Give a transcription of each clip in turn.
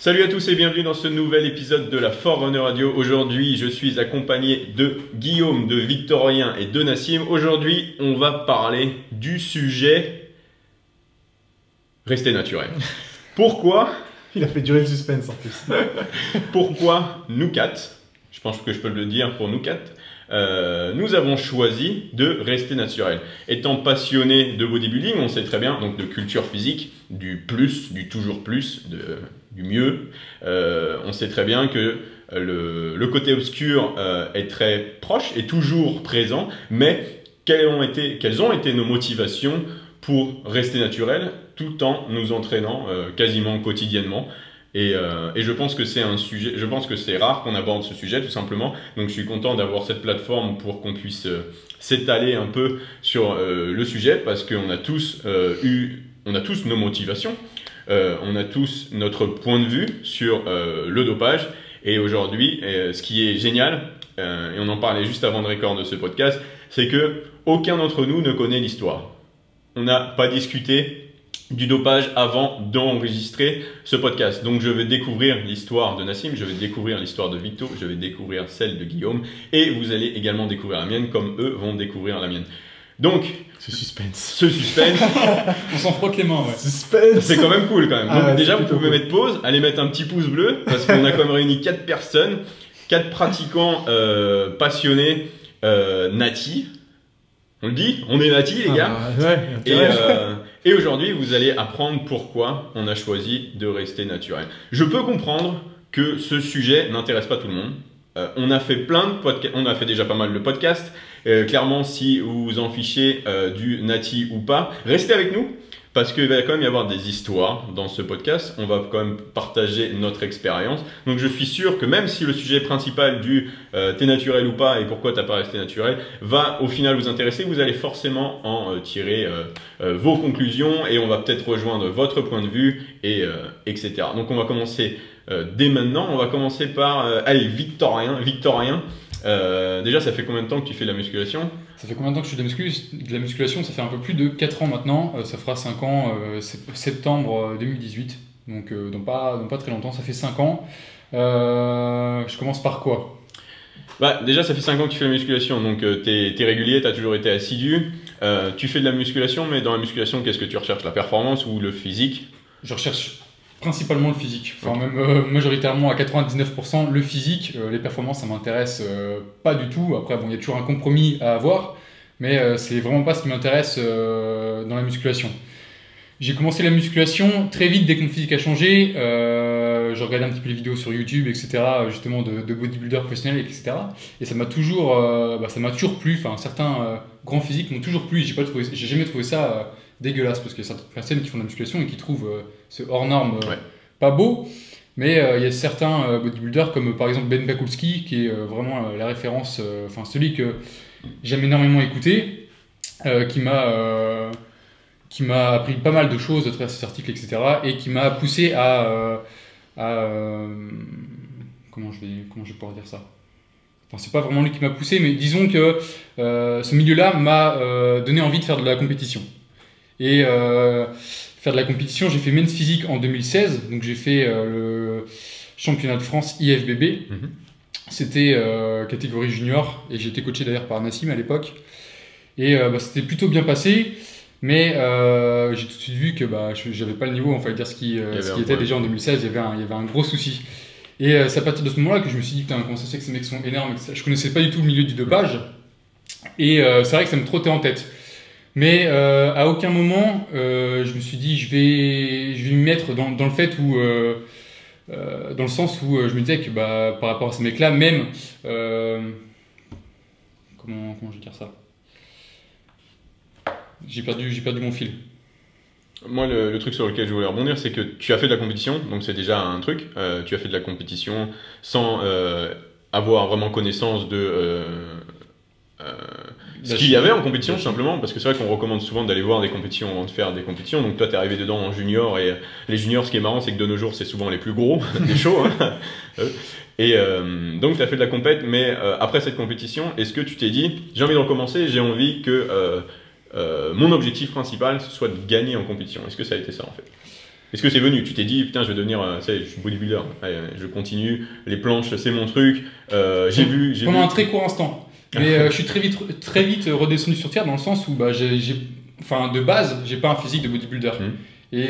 Salut à tous et bienvenue dans ce nouvel épisode de la Forerunner Radio. Aujourd'hui, je suis accompagné de Guillaume, de Victorien et de Nassim. Aujourd'hui, on va parler du sujet rester naturel. Pourquoi? Il a fait durer le suspense en plus. Pourquoi nous quatre, je pense que je peux le dire pour nous quatre, nous avons choisi de rester naturel. Étant passionné de bodybuilding, on sait très bien, donc de culture physique, du plus, du toujours plus, du mieux, on sait très bien que le côté obscur est très proche et toujours présent, mais quelles ont été nos motivations pour rester naturel tout en nous entraînant quasiment quotidiennement. Et je pense que c'est un sujet, je pense que c'est rare qu'on aborde ce sujet tout simplement. Donc je suis content d'avoir cette plateforme pour qu'on puisse s'étaler un peu sur le sujet parce qu'on a tous nos motivations, on a tous notre point de vue sur le dopage. Et aujourd'hui, ce qui est génial, et on en parlait juste avant de record de ce podcast, c'est que aucun d'entre nous ne connaît l'histoire. On n'a pas discuté du dopage avant d'enregistrer ce podcast. Donc je vais découvrir l'histoire de Nassim, je vais découvrir l'histoire de Victo, je vais découvrir celle de Guillaume et vous allez également découvrir la mienne comme eux vont découvrir la mienne. Donc, Ce suspense. on s'en frotte les mains, ouais. Suspense. C'est quand même cool quand même. Donc ouais, déjà vous pouvez cool. mettre pause, allez mettre un petit pouce bleu parce qu'on a quand même réuni 4 personnes, 4 pratiquants passionnés natis. On le dit, on est natis les gars. Et aujourd'hui, vous allez apprendre pourquoi on a choisi de rester naturel. Je peux comprendre que ce sujet n'intéresse pas tout le monde. On a fait plein de podcasts, on a fait déjà pas mal de podcasts. Clairement, si vous vous en fichez du nati ou pas, restez avec nous. Parce qu'il va quand même y avoir des histoires dans ce podcast. On va quand même partager notre expérience. Donc je suis sûr que même si le sujet principal du t'es naturel ou pas et pourquoi t'as pas resté naturel va au final vous intéresser, vous allez forcément en tirer vos conclusions et on va peut-être rejoindre votre point de vue et etc. Donc on va commencer dès maintenant. On va commencer par allez Victorien. Déjà, ça fait combien de temps que tu fais de la musculation? Ça fait combien de temps que je fais de la musculation? Ça fait un peu plus de 4 ans maintenant. Ça fera 5 ans, septembre 2018. Donc, dans pas très longtemps. Ça fait 5 ans. Je commence par quoi? Déjà, ça fait 5 ans que tu fais de la musculation. Donc, tu es régulier, tu as toujours été assidu. Tu fais de la musculation, mais dans la musculation, qu'est-ce que tu recherches? La performance ou le physique? Je recherche principalement le physique, enfin même majoritairement à 99% le physique. Les performances ça m'intéresse pas du tout. Après bon, il y a toujours un compromis à avoir, mais c'est vraiment pas ce qui m'intéresse dans la musculation. J'ai commencé la musculation très vite dès que mon physique a changé. Je regardais un petit peu les vidéos sur YouTube, etc. Justement de bodybuilders professionnels, etc. Et ça m'a toujours plu. Enfin certains grands physiques m'ont toujours plu. J'ai jamais trouvé ça dégueulasse parce qu'il y a certaines personnes qui font de la musculation et qui trouvent ce hors norme pas beau, mais il y a certains bodybuilders comme par exemple Ben Pakulski qui est vraiment la référence, celui que j'aime énormément écouter, qui m'a appris pas mal de choses à travers ses articles, etc. et qui m'a poussé à comment je vais pouvoir dire ça? Enfin, c'est pas vraiment lui qui m'a poussé, mais disons que ce milieu-là m'a donné envie de faire de la compétition. Et faire de la compétition, j'ai fait Men's Physique en 2016, donc j'ai fait le championnat de France IFBB. C'était catégorie junior et j'ai été coaché d'ailleurs par Nassim à l'époque. Et c'était plôt bien passé, mais j'ai tout de suite vu que j'avais pas le niveau, enfin dire ce qui était déjà en 2016, il y avait un gros souci. Et c'est à partir de ce moment-là que je me suis dit, putain, comment ça se fait que ces mecs sont énormes, etc. Je connaissais pas du tout le milieu du dopage, et c'est vrai que ça me trottait en tête. Mais à aucun moment je me suis dit je vais m'y mettre dans le fait où dans le sens où je me disais que par rapport à ces mecs là même comment je vais dire ça, j'ai perdu mon fil. Moi, le truc sur lequel je voulais rebondir, c'est que tu as fait de la compétition, donc c'est déjà un truc. Tu as fait de la compétition sans avoir vraiment connaissance de ce qu'il y avait en compétition, tout simplement, parce que c'est vrai qu'on recommande souvent d'aller voir des compétitions avant de faire des compétitions. Donc toi, tu es arrivé dedans en junior, et les juniors, ce qui est marrant, c'est que de nos jours, c'est souvent les plus gros des shows. Hein. Et donc, tu as fait de la compète, mais après cette compétition, est-ce que tu t'es dit, j'ai envie de recommencer, j'ai envie que mon objectif principal, ce soit de gagner en compétition? Est-ce que ça a été ça, en fait? Est-ce que c'est venu? Tu t'es dit, putain, je vais devenir, ça y est, je suis bodybuilder, allez, je continue, les planches, c'est mon truc. Pendant un très court instant. Mais je suis très vite redescendu sur terre dans le sens où de base, j'ai pas un physique de bodybuilder. Et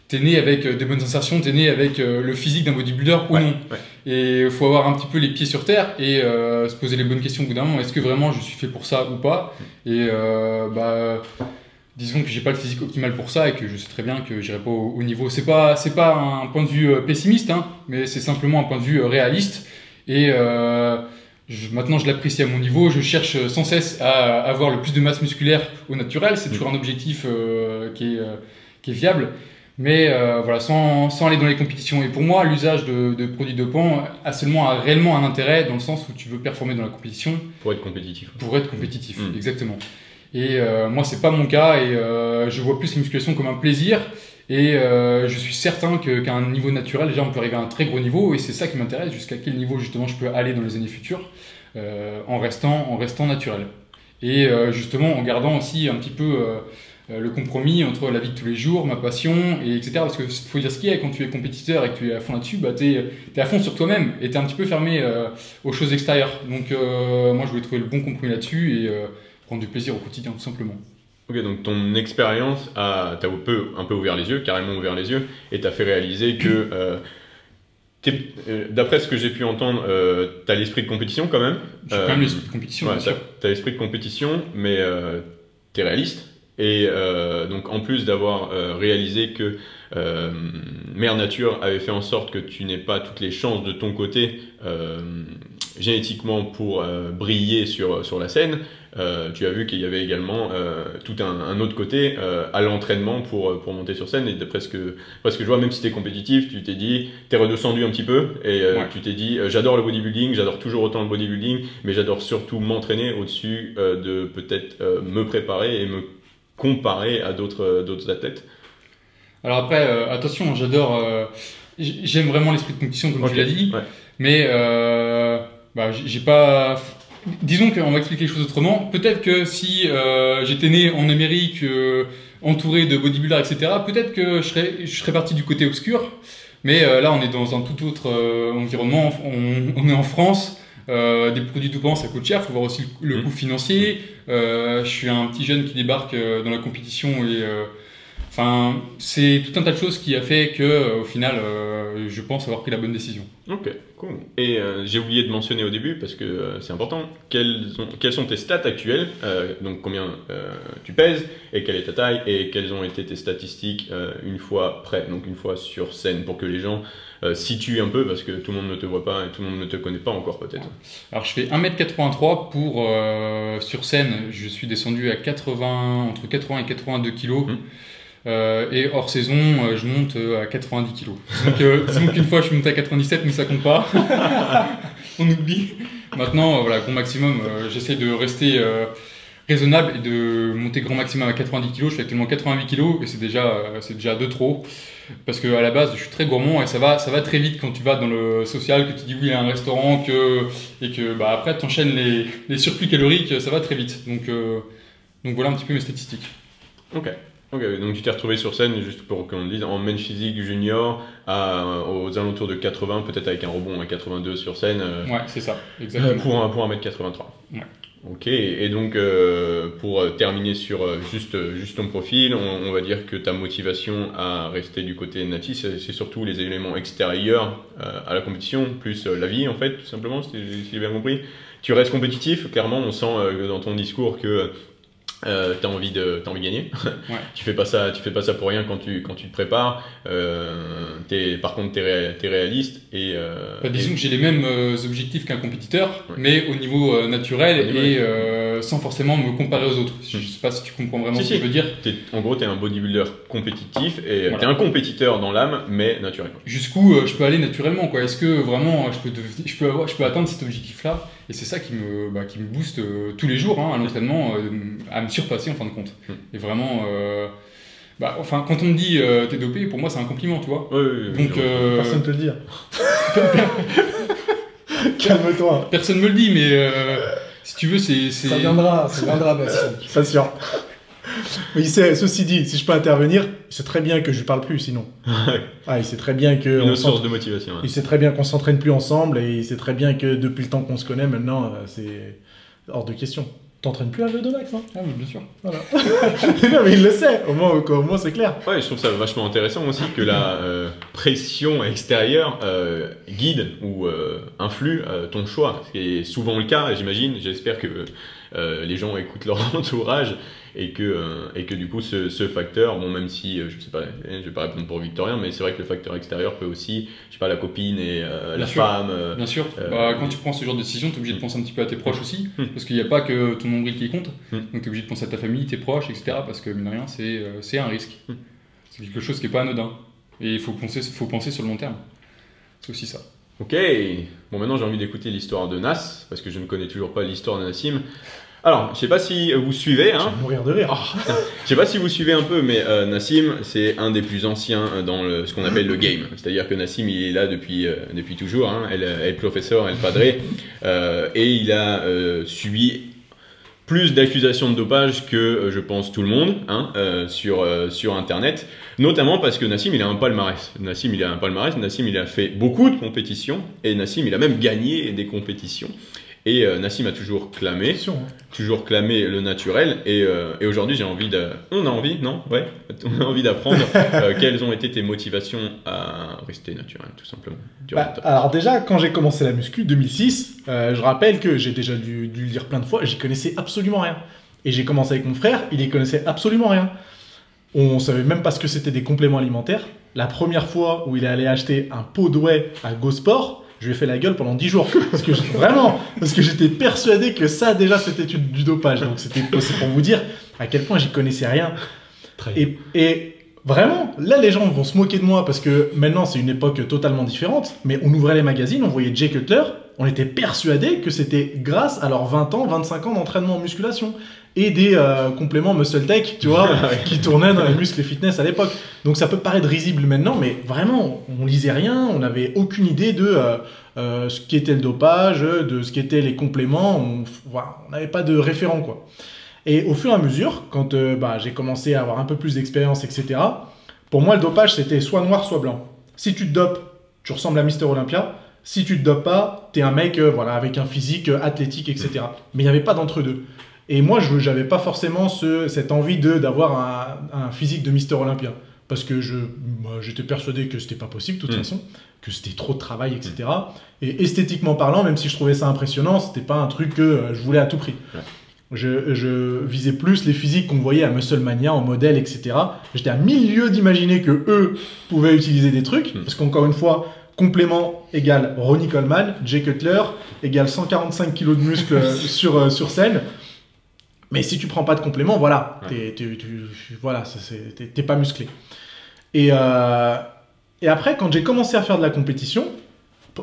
t'es né avec des bonnes sensations, t'es né avec le physique d'un bodybuilder ou non. Et il faut avoir un petit peu les pieds sur terre et se poser les bonnes questions au bout d'un moment. Est-ce que vraiment je suis fait pour ça ou pas? Et disons que j'ai pas le physique optimal pour ça et que je sais très bien que j'irai pas au niveau. C'est pas un point de vue pessimiste, hein, mais c'est simplement un point de vue réaliste. Et maintenant, je l'apprécie à mon niveau. Je cherche sans cesse à avoir le plus de masse musculaire au naturel. C'est toujours un objectif qui est viable. Mais voilà, sans aller dans les compétitions. Et pour moi, l'usage de produits dopants a réellement un intérêt dans le sens où tu veux performer dans la compétition. Pour être compétitif. Pour être compétitif, exactement. Et moi, c'est pas mon cas. Et je vois plus la musculation comme un plaisir. Et je suis certain qu'à un niveau naturel, déjà, on peut arriver à un très gros niveau. Et c'est ça qui m'intéresse. Jusqu'à quel niveau, justement, je peux aller dans les années futures en restant naturel. Et justement, en gardant aussi un petit peu le compromis entre la vie de tous les jours, ma passion, etc. Parce qu'il faut dire ce qu'il y a, quand tu es compétiteur et que tu es à fond là-dessus, t'es à fond sur toi-même et t'es un petit peu fermé aux choses extérieures. Donc moi, je voulais trouver le bon compromis là-dessus et prendre du plaisir au quotidien, tout simplement. Ok, donc ton expérience t'a un peu ouvert les yeux, carrément ouvert les yeux, et t'a fait réaliser que, d'après ce que j'ai pu entendre, t'as l'esprit de compétition quand même. J'ai quand même l'esprit de compétition, bien sûr. T'as l'esprit de compétition, mais t'es réaliste. Et donc en plus d'avoir réalisé que Mère Nature avait fait en sorte que tu n'aies pas toutes les chances de ton côté génétiquement pour briller sur la scène, tu as vu qu'il y avait également tout un autre côté à l'entraînement pour monter sur scène. Et d'après ce que je vois, même si tu es compétitif, tu t'es dit, t'es redescendu un petit peu et tu t'es dit, j'adore le bodybuilding, j'adore toujours autant le bodybuilding, mais j'adore surtout m'entraîner au-dessus de peut-être me préparer et me comparer à d'autres athlètes. Alors après, attention, j'aime vraiment l'esprit de compétition comme tu l'as dit, mais j'ai pas... Disons qu'on va expliquer les choses autrement. Peut-être que si j'étais né en Amérique, entouré de bodybuilders, etc., peut-être que je serais parti du côté obscur, mais là on est dans un tout autre environnement, on est en France. Des produits dopants, ça coûte cher, il faut voir aussi le coût financier. Je suis un petit jeune qui débarque dans la compétition et c'est tout un tas de choses qui a fait que au final, je pense avoir pris la bonne décision. Ok, cool. Et j'ai oublié de mentionner au début, parce que c'est important, quelles sont tes stats actuelles, donc combien tu pèses, et quelle est ta taille, et quelles ont été tes statistiques une fois prêt, donc une fois sur scène, pour que les gens situent un peu, parce que tout le monde ne te voit pas et tout le monde ne te connaît pas encore peut-être. Alors je fais 1m83 pour sur scène, je suis descendu à entre 80 et 82 kg. Et hors saison, je monte à 90 kg. Disons qu'une fois je suis monté à 97, mais ça compte pas. On oublie. Maintenant, voilà, grand maximum, j'essaie de rester raisonnable et de monter grand maximum à 90 kg. Je fais actuellement 88 kg et c'est déjà de trop. Parce qu'à la base, je suis très gourmand et ça va très vite quand tu vas dans le social, que tu dis oui à un restaurant, et que après tu enchaînes les surplus caloriques, ça va très vite. Donc voilà un petit peu mes statistiques. Ok, donc tu t'es retrouvé sur scène, juste pour qu'on le dise, en main physique junior aux alentours de 80, peut-être avec un rebond à 82 sur scène. Ouais, c'est ça, exactement. Pour 1m83. Ouais. Ok, et donc pour terminer sur juste ton profil, on va dire que ta motivation à rester du côté Nati, c'est surtout les éléments extérieurs à la compétition, plus la vie en fait, tout simplement, si j'ai bien compris. Tu restes compétitif, clairement, on sent dans ton discours que t'as envie de gagner. Ouais. Tu fais pas ça pour rien quand tu te prépares. Par contre, t'es réaliste et. Disons que j'ai les mêmes objectifs qu'un compétiteur, mais au niveau naturel et sans forcément me comparer aux autres. Je sais pas si tu comprends vraiment ce que je veux dire. En gros, t'es un bodybuilder compétitif et voilà. T'es un compétiteur dans l'âme, mais naturellement. Jusqu'où je peux aller naturellement, quoi. Est-ce que vraiment je peux atteindre cet objectif-là? Et c'est ça qui me booste tous les jours à l'entraînement, à me surpasser en fin de compte. Et vraiment, quand on me dit t'es dopé, pour moi c'est un compliment, tu vois. Oui, donc personne te le dit. Calme-toi. Personne me le dit, mais si tu veux, c'est. Ça viendra, Bastien. Je suis pas sûr. Mais ceci dit, si je peux intervenir, il sait très bien que je lui parle plus sinon. Il sait très bien que... Une autre source de motivation. Il sait très bien qu'on s'entraîne plus ensemble et il sait très bien que depuis le temps qu'on se connaît, maintenant, c'est hors de question. T'entraînes plus à jeu de Max, hein? Ah, mais bien sûr. Voilà. Non, mais il le sait, au moins c'est clair. Ouais, je trouve ça vachement intéressant aussi que la pression extérieure guide ou influe ton choix. Ce qui est souvent le cas, j'imagine. J'espère que les gens écoutent leur entourage et que du coup ce facteur, bon, même si je sais pas, je vais pas répondre pour Victorien, mais c'est vrai que le facteur extérieur peut aussi, je sais pas, la copine et la femme. Bien sûr. Quand tu prends ce genre de décision, tu es obligé de penser un petit peu à tes proches aussi, Mm. parce qu'il n'y a pas que ton nombril qui compte. Mm. Donc tu es obligé de penser à ta famille, tes proches, etc. Parce que mine de rien, c'est un risque. Mm. C'est quelque chose qui n'est pas anodin. Et il faut penser sur le long terme. C'est aussi ça. Ok, bon, maintenant j'ai envie d'écouter l'histoire de Nas, parce que je ne connais toujours pas l'histoire de Nassim. Alors, je sais pas si vous suivez, Je hein. vais mourir de rire. Je sais pas si vous suivez un peu, mais Nassim, c'est un des plus anciens dans ce qu'on appelle le game. C'est-à-dire que Nassim, il est là depuis toujours, hein. El professeur, El padre, et il a subi plus d'accusations de dopage que je pense tout le monde, hein, sur Internet, notamment parce que Nassim, il a un palmarès. Nassim, il a fait beaucoup de compétitions, et Nassim, il a même gagné des compétitions. Et Nassim a toujours clamé le naturel. Et aujourd'hui, on a envie d'apprendre quelles ont été tes motivations à rester naturel, tout simplement. Alors déjà, quand j'ai commencé la muscu, 2006, je rappelle que j'ai déjà dû le dire plein de fois, j'y connaissais absolument rien. Et j'ai commencé avec mon frère, il y connaissait absolument rien. On savait même pas ce que c'était des compléments alimentaires. La première fois où il est allé acheter un pot de whey à GoSport, je lui ai fait la gueule pendant 10 jours. Parce que j'étais persuadé que ça, déjà, c'était du dopage. Donc, c'est pour vous dire à quel point j'y connaissais rien. Et vraiment, là, les gens vont se moquer de moi parce que maintenant, c'est une époque totalement différente. Mais on ouvrait les magazines, on voyait Jay Cutler. On était persuadé que c'était grâce à leurs 20 ans, 25 ans d'entraînement en musculation. Et des compléments muscle tech, tu vois, qui tournaient dans les muscles et fitness à l'époque. Donc ça peut paraître risible maintenant, mais vraiment, on lisait rien, on n'avait aucune idée de ce qu'était le dopage, de ce qu'étaient les compléments, on n'avait pas de référent, quoi. Et au fur et à mesure, quand j'ai commencé à avoir un peu plus d'expérience, etc., pour moi, le dopage, c'était soit noir, soit blanc. Si tu te dopes, tu ressembles à Mister Olympia. Si tu te dopes pas, t'es un mec avec un physique athlétique, etc. Mais il n'y avait pas d'entre-deux. Et moi, je n'avais pas forcément cette envie d'avoir un physique de Mister Olympia. Parce que j'étais persuadé que c'était pas possible, de toute façon, que c'était trop de travail, etc. Et esthétiquement parlant, même si je trouvais ça impressionnant, c'était pas un truc que je voulais à tout prix. Ouais. Je visais plus les physiques qu'on voyait à Musclemania, en modèle, etc. J'étais à milieu d'imaginer que eux pouvaient utiliser des trucs, parce qu'encore une fois, complément égale Ronnie Coleman, Jay Cutler égale 145 kg de muscles sur scène. Mais si tu prends pas de complément, voilà, t'es pas musclé. Et après, quand j'ai commencé à faire de la compétition,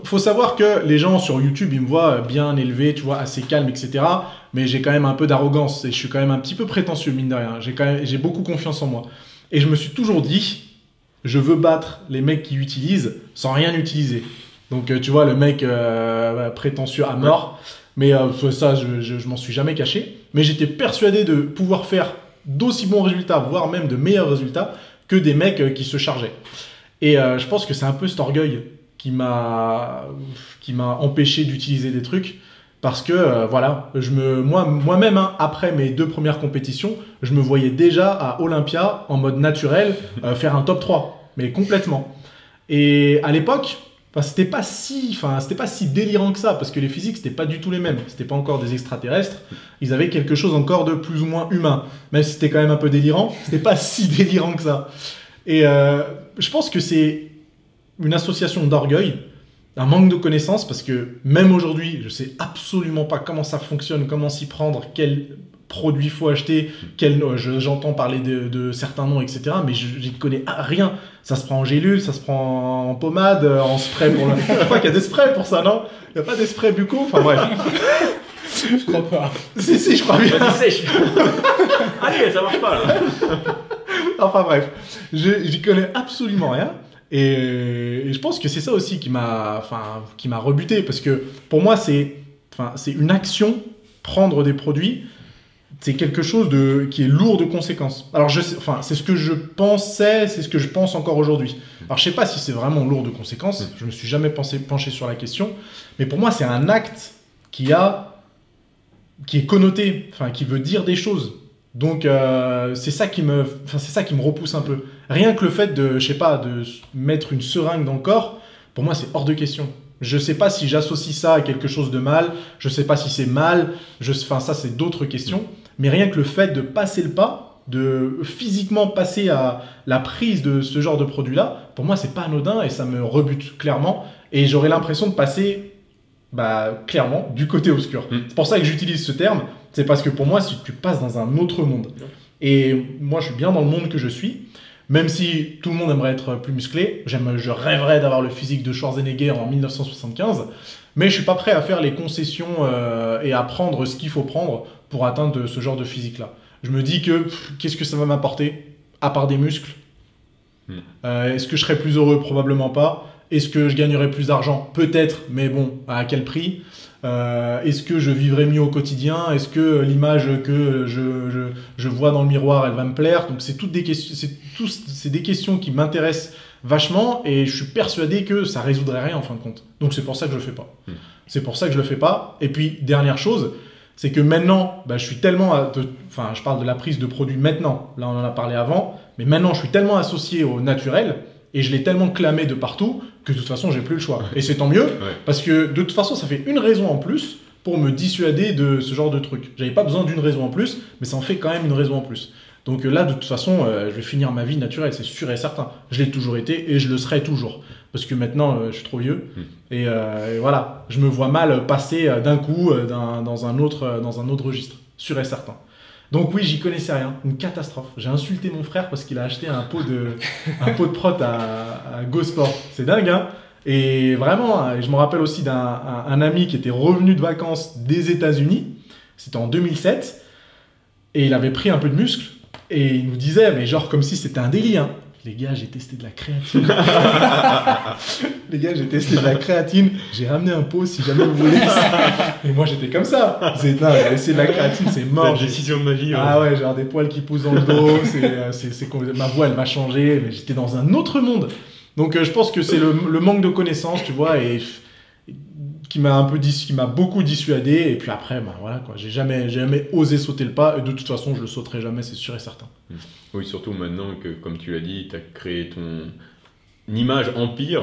faut savoir que les gens sur YouTube, ils me voient bien élevé, tu vois, assez calme, etc. Mais j'ai quand même un peu d'arrogance et je suis quand même un petit peu prétentieux, mine de rien. J'ai beaucoup confiance en moi. Et je me suis toujours dit, je veux battre les mecs qui utilisent sans rien utiliser. Donc, tu vois, le mec prétentieux à mort. Mais ça, je m'en suis jamais caché. Mais j'étais persuadé de pouvoir faire d'aussi bons résultats, voire même de meilleurs résultats, que des mecs qui se chargeaient. Et je pense que c'est un peu cet orgueil qui m'a empêché d'utiliser des trucs. Parce que, moi-même, hein, après mes 2 premières compétitions, je me voyais déjà à Olympia, en mode naturel, faire un top 3. Mais complètement. Et à l'époque... c'était pas si délirant que ça, parce que les physiques, c'était pas du tout les mêmes. C'était pas encore des extraterrestres. Ils avaient quelque chose encore de plus ou moins humain. Même si c'était quand même un peu délirant, c'était pas si délirant que ça. Et je pense que c'est une association d'orgueil, un manque de connaissances, parce que même aujourd'hui, je sais absolument pas comment ça fonctionne, comment s'y prendre, quel produit faut acheter, j'entends parler de certains noms, etc. Mais j'y connais rien. Ça se prend en gélule, ça se prend en pommade, en spray pour le... Je crois qu'il y a des sprays pour ça, non? Il n'y a pas des sprays buccaux? Enfin bref. Je crois pas. Si, je crois bien. Allez, ça marche pas là. Enfin bref, j'y connais absolument rien. Et je pense que c'est ça aussi qui m'a rebuté. Parce que pour moi, c'est une action, prendre des produits. c'est quelque chose qui est lourd de conséquences. Alors, c'est ce que je pensais, c'est ce que je pense encore aujourd'hui. Alors, je sais pas si c'est vraiment lourd de conséquences, je me suis jamais penché sur la question, mais pour moi, c'est un acte qui est connoté, enfin, qui veut dire des choses. Donc, c'est ça qui me repousse un peu. Rien que le fait de mettre une seringue dans le corps, pour moi, c'est hors de question. Je sais pas si j'associe ça à quelque chose de mal, je sais pas si c'est mal, ça, c'est d'autres questions. Mais rien que le fait de passer le pas, de physiquement passer à la prise de ce genre de produit-là, pour moi, c'est pas anodin et ça me rebute clairement. Et j'aurais l'impression de passer, clairement, du côté obscur. C'est pour ça que j'utilise ce terme. C'est parce que pour moi, si tu passes dans un autre monde. Et moi, je suis bien dans le monde que je suis. Même si tout le monde aimerait être plus musclé, je rêverais d'avoir le physique de Schwarzenegger en 1975. Mais je suis pas prêt à faire les concessions et à prendre ce qu'il faut prendre pour atteindre ce genre de physique-là. Je me dis que qu'est-ce que ça va m'apporter, à part des muscles? Est-ce que je serais plus heureux? Probablement pas. Est-ce que je gagnerais plus d'argent? Peut-être, mais bon, à quel prix? Est-ce que je vivrais mieux au quotidien? Est-ce que l'image que je vois dans le miroir, elle va me plaire? Donc c'est toutes des questions, c'est des questions qui m'intéressent vachement et je suis persuadé que ça résoudrait rien en fin de compte. Donc c'est pour ça que je le fais pas. C'est pour ça que je le fais pas. Et puis dernière chose, c'est que maintenant, je suis tellement, je parle de la prise de produits maintenant. Là on en a parlé avant, mais maintenant je suis tellement associé au naturel. Et je l'ai tellement clamé de partout que de toute façon, j'ai plus le choix. Et c'est tant mieux, parce que de toute façon, ça fait une raison en plus pour me dissuader de ce genre de truc. J'avais pas besoin d'une raison en plus, mais ça en fait quand même une raison en plus. Donc là, de toute façon, je vais finir ma vie naturelle, c'est sûr et certain. Je l'ai toujours été et je le serai toujours. Parce que maintenant, je suis trop vieux. Et voilà, je me vois mal passer d'un coup dans un autre registre. Sûr et certain. Donc oui, j'y connaissais rien, une catastrophe. J'ai insulté mon frère parce qu'il a acheté un pot de prot à Go Sport. C'est dingue, hein? Et vraiment, je me rappelle aussi d'un ami qui était revenu de vacances des États-Unis. C'était en 2007. Et il avait pris un peu de muscle. Et il nous disait, mais genre comme si c'était un délit, hein. Les gars, j'ai testé de la créatine. J'ai ramené un pot si jamais vous voulez. Et moi, j'étais comme ça. J'ai essayé de la créatine, c'est mort. La décision de ma vie. Ah ouais, j'ai des poils qui poussent dans le dos. Ma voix, elle va changer. Mais j'étais dans un autre monde. Donc, je pense que c'est le manque de connaissances, tu vois, et qui m'a beaucoup dissuadé. Et puis après, voilà, quoi. J'ai jamais osé sauter le pas. Et de toute façon, je le sauterai jamais, c'est sûr et certain. Oui, surtout maintenant que, comme tu l'as dit, tu as créé ton image empire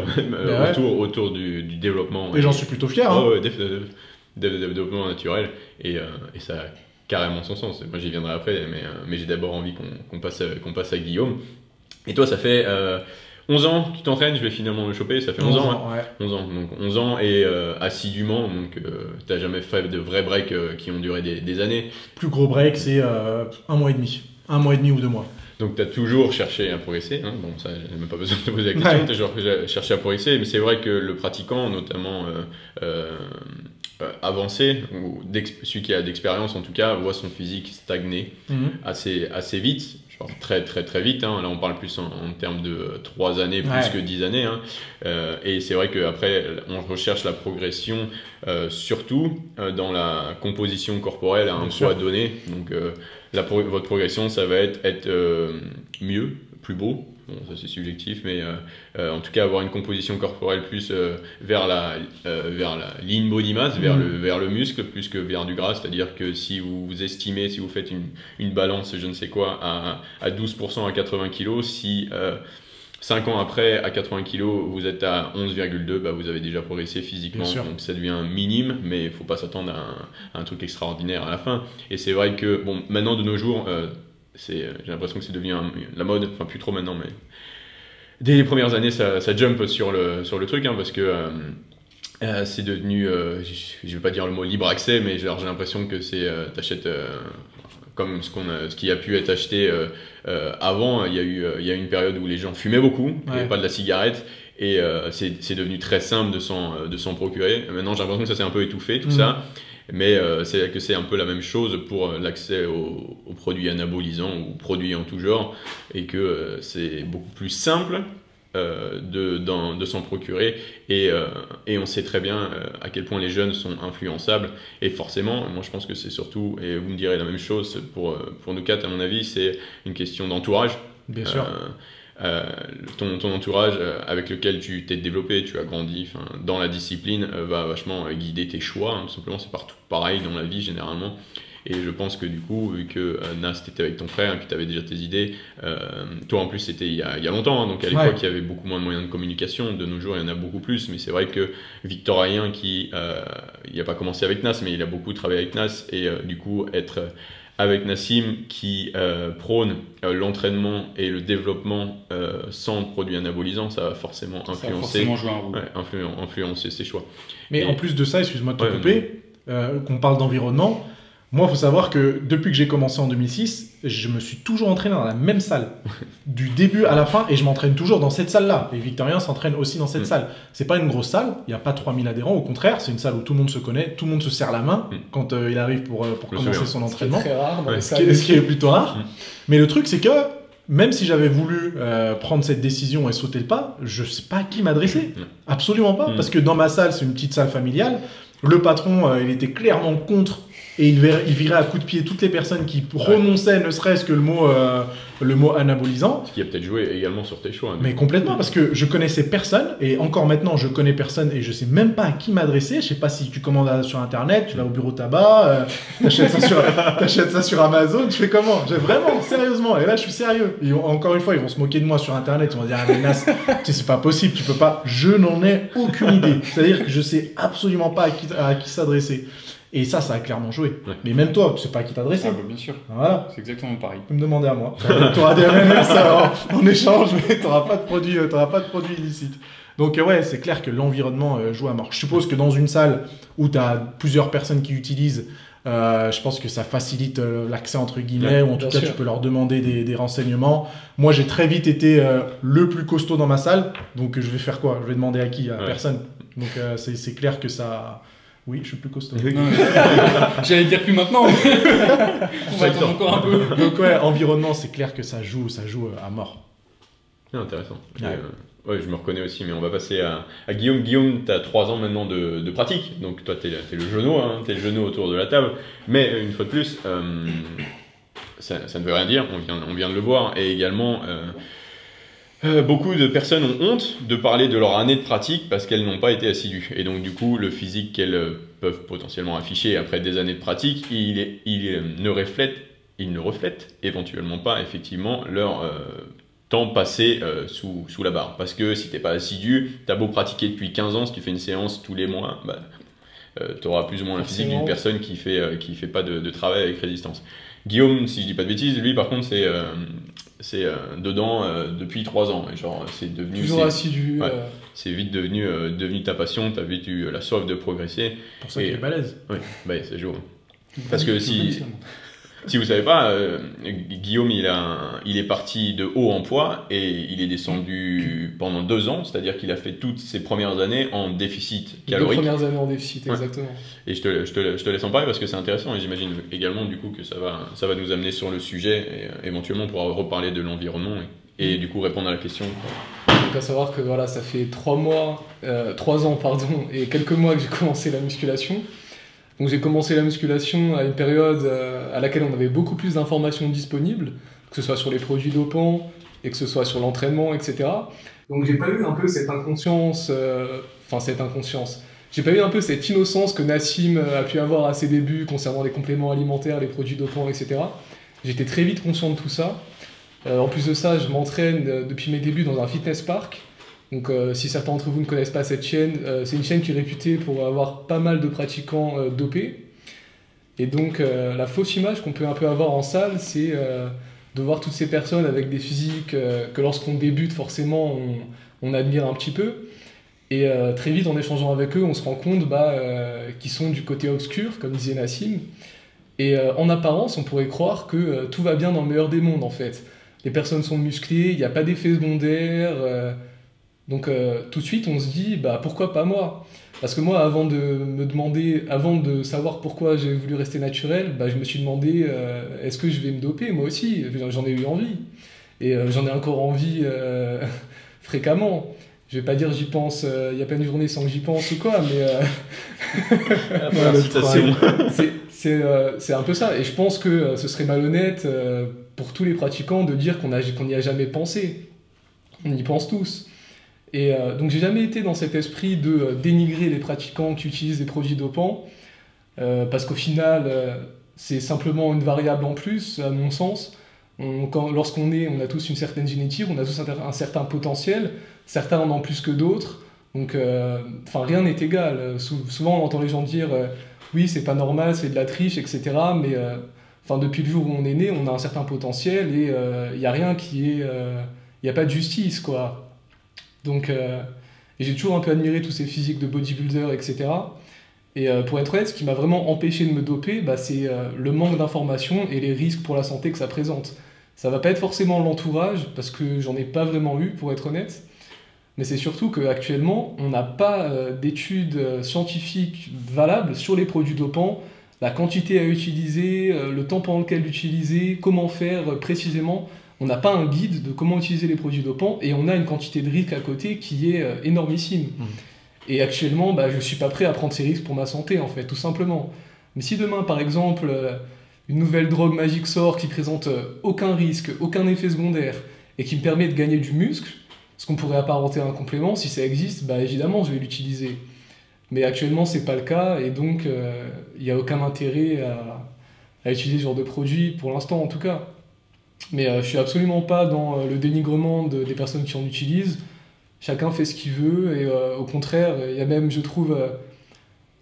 autour du développement. Et j'en suis plutôt fier. Hein. Développement naturel. Et ça a carrément son sens. Moi, j'y viendrai après, mais j'ai d'abord envie qu'on passe à Guillaume. Et toi, ça fait 11 ans que tu t'entraînes, je vais finalement le choper, ça fait 11 ans. Ouais. 11 ans, donc 11 ans et assidûment, donc tu n'as jamais fait de vrais breaks qui ont duré des années. Plus gros break, c'est 1 mois et demi. 1 mois et demi ou 2 mois. Donc tu as toujours cherché à progresser, hein. Bon ça j'ai même pas besoin de te poser la question, tu as toujours cherché à progresser, mais c'est vrai que le pratiquant, notamment avancé, ou celui qui a d'expérience en tout cas, voit son physique stagner assez vite, genre très très très vite, hein. Là on parle plus en termes de 3 années plus que 10 années, hein. Et c'est vrai qu'après on recherche la progression surtout dans la composition corporelle à un poids donné, donc votre progression, ça va être mieux, plus beau. Bon, ça c'est subjectif, mais en tout cas avoir une composition corporelle plus vers la lean body mass, vers le muscle, plus que vers du gras. C'est-à-dire que si vous estimez, si vous faites une balance, je ne sais quoi, à 12% à 80 kg, si 5 ans après, à 80 kg, vous êtes à 11,2, vous avez déjà progressé physiquement. Donc ça devient minime, mais il ne faut pas s'attendre à un truc extraordinaire à la fin. Et c'est vrai que, bon, maintenant de nos jours, j'ai l'impression que c'est devenu la mode, enfin plus trop maintenant, mais dès les premières années, ça jump sur le truc, hein, parce que c'est devenu, je ne vais pas dire le mot libre accès, mais j'ai l'impression que t'achètes comme ce qui a pu être acheté avant. Il y a eu une période où les gens fumaient beaucoup, il n'y avait pas de la cigarette, et c'est devenu très simple de s'en procurer. Maintenant, j'ai l'impression que ça s'est un peu étouffé, tout ça, mais c'est un peu la même chose pour l'accès aux produits anabolisants ou produits en tout genre, et que c'est beaucoup plus simple de s'en procurer et on sait très bien à quel point les jeunes sont influençables et forcément, moi je pense que c'est surtout, et vous me direz la même chose pour nous quatre à mon avis, c'est une question d'entourage. Bien sûr. Ton entourage avec lequel tu t'es développé, tu as grandi dans la discipline va vachement guider tes choix, hein. Tout simplement, c'est partout pareil dans la vie généralement. Et je pense que du coup, vu que Nas, t'étais avec ton frère et puis tu avais déjà tes idées, toi en plus c'était il y a longtemps, hein, donc à l'époque il y avait beaucoup moins de moyens de communication, de nos jours il y en a beaucoup plus, mais c'est vrai que Victor Ayen qui, il n'a pas commencé avec Nas, mais il a beaucoup travaillé avec Nas, et du coup être avec Nassim qui prône l'entraînement et le développement sans produits anabolisants, ça va forcément influencer, jouer un rôle. influencer ses choix. Mais en plus de ça, excuse-moi de te couper, qu'on parle d'environnement, moi, il faut savoir que depuis que j'ai commencé en 2006, je me suis toujours entraîné dans la même salle, du début à la fin, et je m'entraîne toujours dans cette salle-là. Et Victorien s'entraîne aussi dans cette salle. C'est pas une grosse salle, il n'y a pas 3000 adhérents, au contraire, c'est une salle où tout le monde se connaît, tout le monde se serre la main quand il arrive pour commencer son entraînement. C'est très rare dans les salles. Ce qui est plutôt rare. Mais le truc, c'est que même si j'avais voulu prendre cette décision et sauter le pas, je sais pas à qui m'adresser. Absolument pas, parce que dans ma salle, c'est une petite salle familiale. Le patron, il était clairement contre. Et il virait à coups de pied toutes les personnes qui prononçaient ne serait-ce que le mot anabolisant. Ce qui a peut-être joué également sur tes choix. Mais complètement, parce que je connaissais personne, et encore maintenant je connais personne, et je sais même pas à qui m'adresser. Je sais pas si tu commandes sur internet, tu vas au bureau tabac, t'achètes ça sur Amazon, tu fais comment? Vraiment, sérieusement, et là je suis sérieux. Encore une fois, ils vont se moquer de moi sur internet, ils vont dire ah mais Nas, c'est pas possible, tu peux pas. Je n'en ai aucune idée. C'est-à-dire que je sais absolument pas à qui s'adresser. Et ça a clairement joué. Ouais. Mais même toi, tu sais pas à qui t'adresser. Ah bah bien sûr. Voilà. C'est exactement pareil. Tu peux me demander à moi. Tu auras des MMS en échange, mais tu n'auras pas de produits illicites. Donc ouais, c'est clair que l'environnement joue à mort. Je suppose que dans une salle où tu as plusieurs personnes qui utilisent, je pense que ça facilite l'accès entre guillemets, ou en tout cas tu peux leur demander des renseignements. Moi j'ai très vite été le plus costaud dans ma salle, donc je vais faire quoi? Je vais demander à qui? À personne. Donc c'est clair que ça... Oui, je suis plus costaud. J'allais dire plus maintenant. On va attendre encore un peu. Donc ouais, environnement, c'est clair que ça joue à mort. C'est intéressant. Ouais, je me reconnais aussi, mais on va passer à Guillaume. Guillaume, tu as 3 ans maintenant de pratique, donc toi, tu es le genou, hein, tu es le genou autour de la table. Mais une fois de plus, ça ne veut rien dire, on vient de le voir. Et également, beaucoup de personnes ont honte de parler de leur année de pratique parce qu'elles n'ont pas été assidues. Et donc, du coup, le physique qu'elles peuvent potentiellement afficher après des années de pratique, il ne reflète éventuellement pas effectivement leur temps passé sous la barre. Parce que si tu n'es pas assidu, tu as beau pratiquer depuis 15 ans, si tu fais une séance tous les mois, tu auras plus ou moins le physique d'une personne qui fait pas de travail avec résistance. Guillaume, si je dis pas de bêtises, lui par contre c'est dedans depuis 3 ans. Et genre, c'est devenu toujours assidu. C'est vite devenu ta passion, tu as vite eu la soif de progresser. Pour ça qu'il est balèze. Oui, ça joue. Parce que si vous savez pas, Guillaume il est parti de haut en poids et il est descendu pendant 2 ans, c'est-à-dire qu'il a fait toutes ses premières années en déficit calorique. Les 2 premières années en déficit, exactement. Et je te laisse en parler parce que c'est intéressant et j'imagine également du coup que ça va nous amener sur le sujet et éventuellement on pourra reparler de l'environnement et du coup répondre à la question. Donc à savoir que voilà, ça fait 3 ans et quelques mois que j'ai commencé la musculation. Donc j'ai commencé la musculation à une période à laquelle on avait beaucoup plus d'informations disponibles, que ce soit sur les produits dopants et que ce soit sur l'entraînement, etc. Donc j'ai pas eu un peu cette inconscience, j'ai pas eu un peu cette innocence que Nassim a pu avoir à ses débuts concernant les compléments alimentaires, les produits dopants, etc. J'étais très vite conscient de tout ça. En plus de ça, je m'entraîne depuis mes débuts dans un fitness park. Donc si certains d'entre vous ne connaissent pas cette chaîne, c'est une chaîne qui est réputée pour avoir pas mal de pratiquants dopés. Et donc la fausse image qu'on peut un peu avoir en salle, c'est de voir toutes ces personnes avec des physiques que lorsqu'on débute forcément on admire un petit peu. Et très vite en échangeant avec eux, on se rend compte qu'ils sont du côté obscur, comme disait Nassim. Et en apparence, on pourrait croire que tout va bien dans le meilleur des mondes en fait. Les personnes sont musclées, il n'y a pas d'effet secondaire. Donc tout de suite on se dit pourquoi pas moi? Parce que moi avant de savoir pourquoi j'ai voulu rester naturel, je me suis demandé est-ce que je vais me doper moi aussi? J'en ai eu envie et j'en ai encore envie fréquemment. Je vais pas dire j'y pense, il y a pas une journée sans que j'y pense ou quoi, mais Voilà, citation. c'est un peu ça. Et je pense que ce serait malhonnête pour tous les pratiquants de dire qu'on n'y a jamais pensé. On y pense tous. Et donc j'ai jamais été dans cet esprit de dénigrer les pratiquants qui utilisent des produits dopants, parce qu'au final, c'est simplement une variable en plus, à mon sens. Lorsqu'on on a tous une certaine génétique, on a tous un certain potentiel, certains en ont plus que d'autres, donc rien n'est égal. Souvent on entend les gens dire oui c'est pas normal, c'est de la triche, etc. Mais depuis le jour où on est né, on a un certain potentiel et il n'y a rien qui est... Il n'y a pas de justice, quoi. Donc et j'ai toujours un peu admiré tous ces physiques de bodybuilders, etc. Et pour être honnête, ce qui m'a vraiment empêché de me doper, c'est le manque d'informations et les risques pour la santé que ça présente. Ça va pas être forcément l'entourage, parce que j'en ai pas vraiment eu, pour être honnête. Mais c'est surtout qu'actuellement, on n'a pas d'études scientifiques valables sur les produits dopants, la quantité à utiliser, le temps pendant lequel l'utiliser, comment faire précisément. On n'a pas un guide de comment utiliser les produits dopants, et on a une quantité de risques à côté qui est énormissime. Et actuellement, je suis pas prêt à prendre ces risques pour ma santé, en fait, tout simplement. Mais si demain, par exemple, une nouvelle drogue magique sort qui présente aucun risque, aucun effet secondaire, et qui me permet de gagner du muscle, ce qu'on pourrait apparenter à un complément, si ça existe, évidemment, je vais l'utiliser. Mais actuellement, c'est pas le cas, et donc, il n'y a aucun intérêt à utiliser ce genre de produit, pour l'instant, en tout cas. Mais je suis absolument pas dans le dénigrement des personnes qui en utilisent. Chacun fait ce qu'il veut, et au contraire, il y a même, je trouve,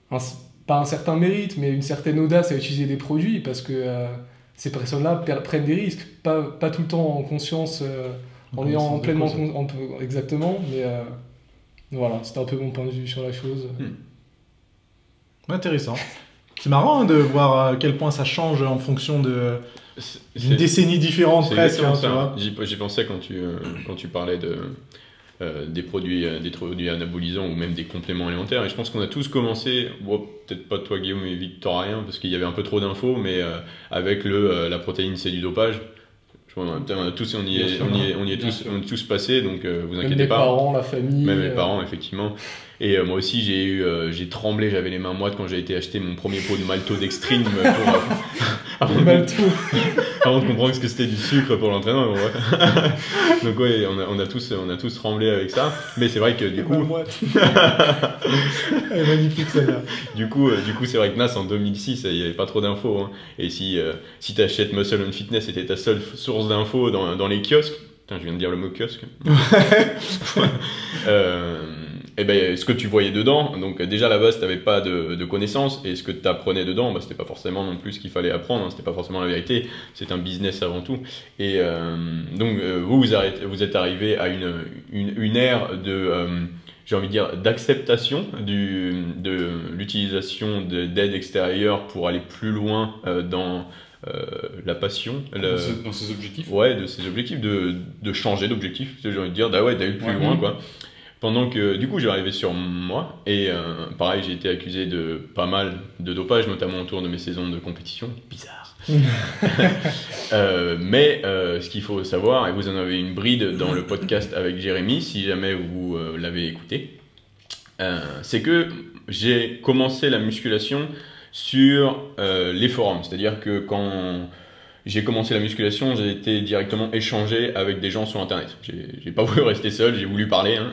pas un certain mérite, mais une certaine audace à utiliser des produits, parce que ces personnes-là prennent des risques, pas tout le temps en conscience, en ayant pleinement... Exactement, mais voilà, c'était un peu mon point de vue sur la chose. Intéressant. C'est marrant de voir à quel point ça change en fonction d'une décennie différente presque. J'y pensais quand tu parlais des produits anabolisants ou même des compléments alimentaires, et je pense qu'on a tous commencé, peut-être pas toi Guillaume et Victorien parce qu'il y avait un peu trop d'infos, mais avec la protéine c'est du dopage. On est tous passés, donc vous inquiétez pas. Même les parents, la famille. Même mes parents, effectivement. Et moi aussi, j'ai tremblé, j'avais les mains moites quand j'ai été acheter mon premier pot de maltodextrine avant de comprendre ce que c'était du sucre pour l'entraînement. Bon, ouais. Donc ouais, on a tous tremblé avec ça. Mais c'est vrai que du coup... Elle est magnifique celle-là. Du coup, c'est vrai que NAS en 2006, il n'y avait pas trop d'infos. Hein. Et si tu achètes Muscle and Fitness, c'était ta seule source d'infos dans les kiosques. Putain, je viens de dire le mot kiosque. Ce que tu voyais dedans, donc déjà à la base tu n'avais pas de connaissances, et ce que tu apprenais dedans, c'était pas forcément non plus ce qu'il fallait apprendre, hein, c'était pas forcément la vérité, c'est un business avant tout. Et donc vous êtes arrivé à une ère j'ai envie de dire d'acceptation de l'utilisation d'aides extérieures pour aller plus loin dans la passion, dans ses objectifs. Ouais, de ses objectifs, de changer d'objectif, j'ai envie de dire, d'aller plus loin, quoi. Pendant que, du coup, j'ai arrivé sur moi, et pareil, j'ai été accusé de pas mal de dopage, notamment autour de mes saisons de compétition. Bizarre. Mais ce qu'il faut savoir, et vous en avez une bride dans le podcast avec Jérémy, si jamais vous l'avez écouté, c'est que j'ai commencé la musculation sur les forums. C'est-à-dire que quand j'ai commencé la musculation, j'ai été directement échangé avec des gens sur internet. J'ai pas voulu rester seul, j'ai voulu parler, hein,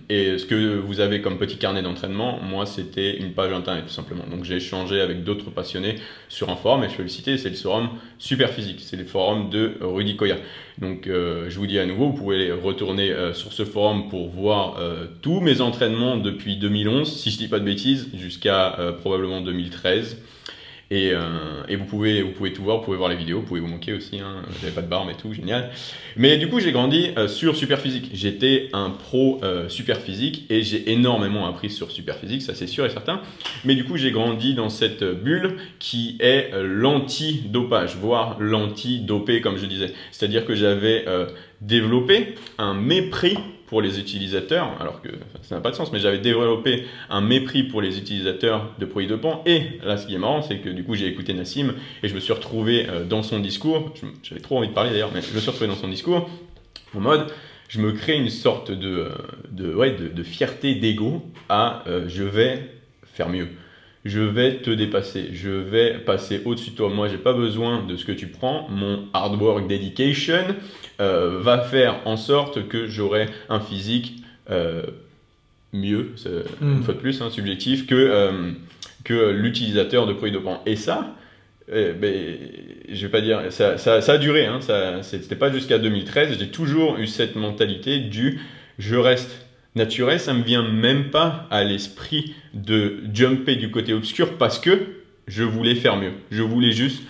et ce que vous avez comme petit carnet d'entraînement, moi c'était une page internet tout simplement. Donc j'ai échangé avec d'autres passionnés sur un forum, et je peux le citer, c'est le forum Superphysique, c'est le forum de Rudy Koya. Donc je vous dis à nouveau, vous pouvez retourner sur ce forum pour voir tous mes entraînements depuis 2011, si je dis pas de bêtises, jusqu'à probablement 2013. Et vous pouvez tout voir, vous pouvez voir les vidéos, vous pouvez vous moquer aussi, hein, j'avais pas de barbe et tout, génial. Mais du coup, j'ai grandi sur Superphysique. J'étais un pro Superphysique, et j'ai énormément appris sur Superphysique, ça c'est sûr et certain. Mais du coup, j'ai grandi dans cette bulle qui est l'anti-dopage, voire l'anti-dopé, comme je disais. C'est-à-dire que j'avais développé un mépris pour les utilisateurs, alors que ça n'a pas de sens, mais j'avais développé un mépris pour les utilisateurs de produits dopants. Et là, ce qui est marrant, c'est que du coup, j'ai écouté Nassim, et je me suis retrouvé dans son discours, j'avais trop envie de parler d'ailleurs, mais je me suis retrouvé dans son discours en mode, je me crée une sorte de fierté, d'ego à je vais faire mieux. Je vais te dépasser, je vais passer au-dessus de toi. Moi, j'ai pas besoin de ce que tu prends. Mon hard work dedication va faire en sorte que j'aurai un physique mieux, une fois de plus, subjectif, que l'utilisateur de produits dopants. Et ça, je vais pas dire, ça a duré. C'était pas jusqu'à 2013. J'ai toujours eu cette mentalité du je reste naturel, ça me vient même pas à l'esprit de jumper du côté obscur parce que je voulais faire mieux. Je voulais juste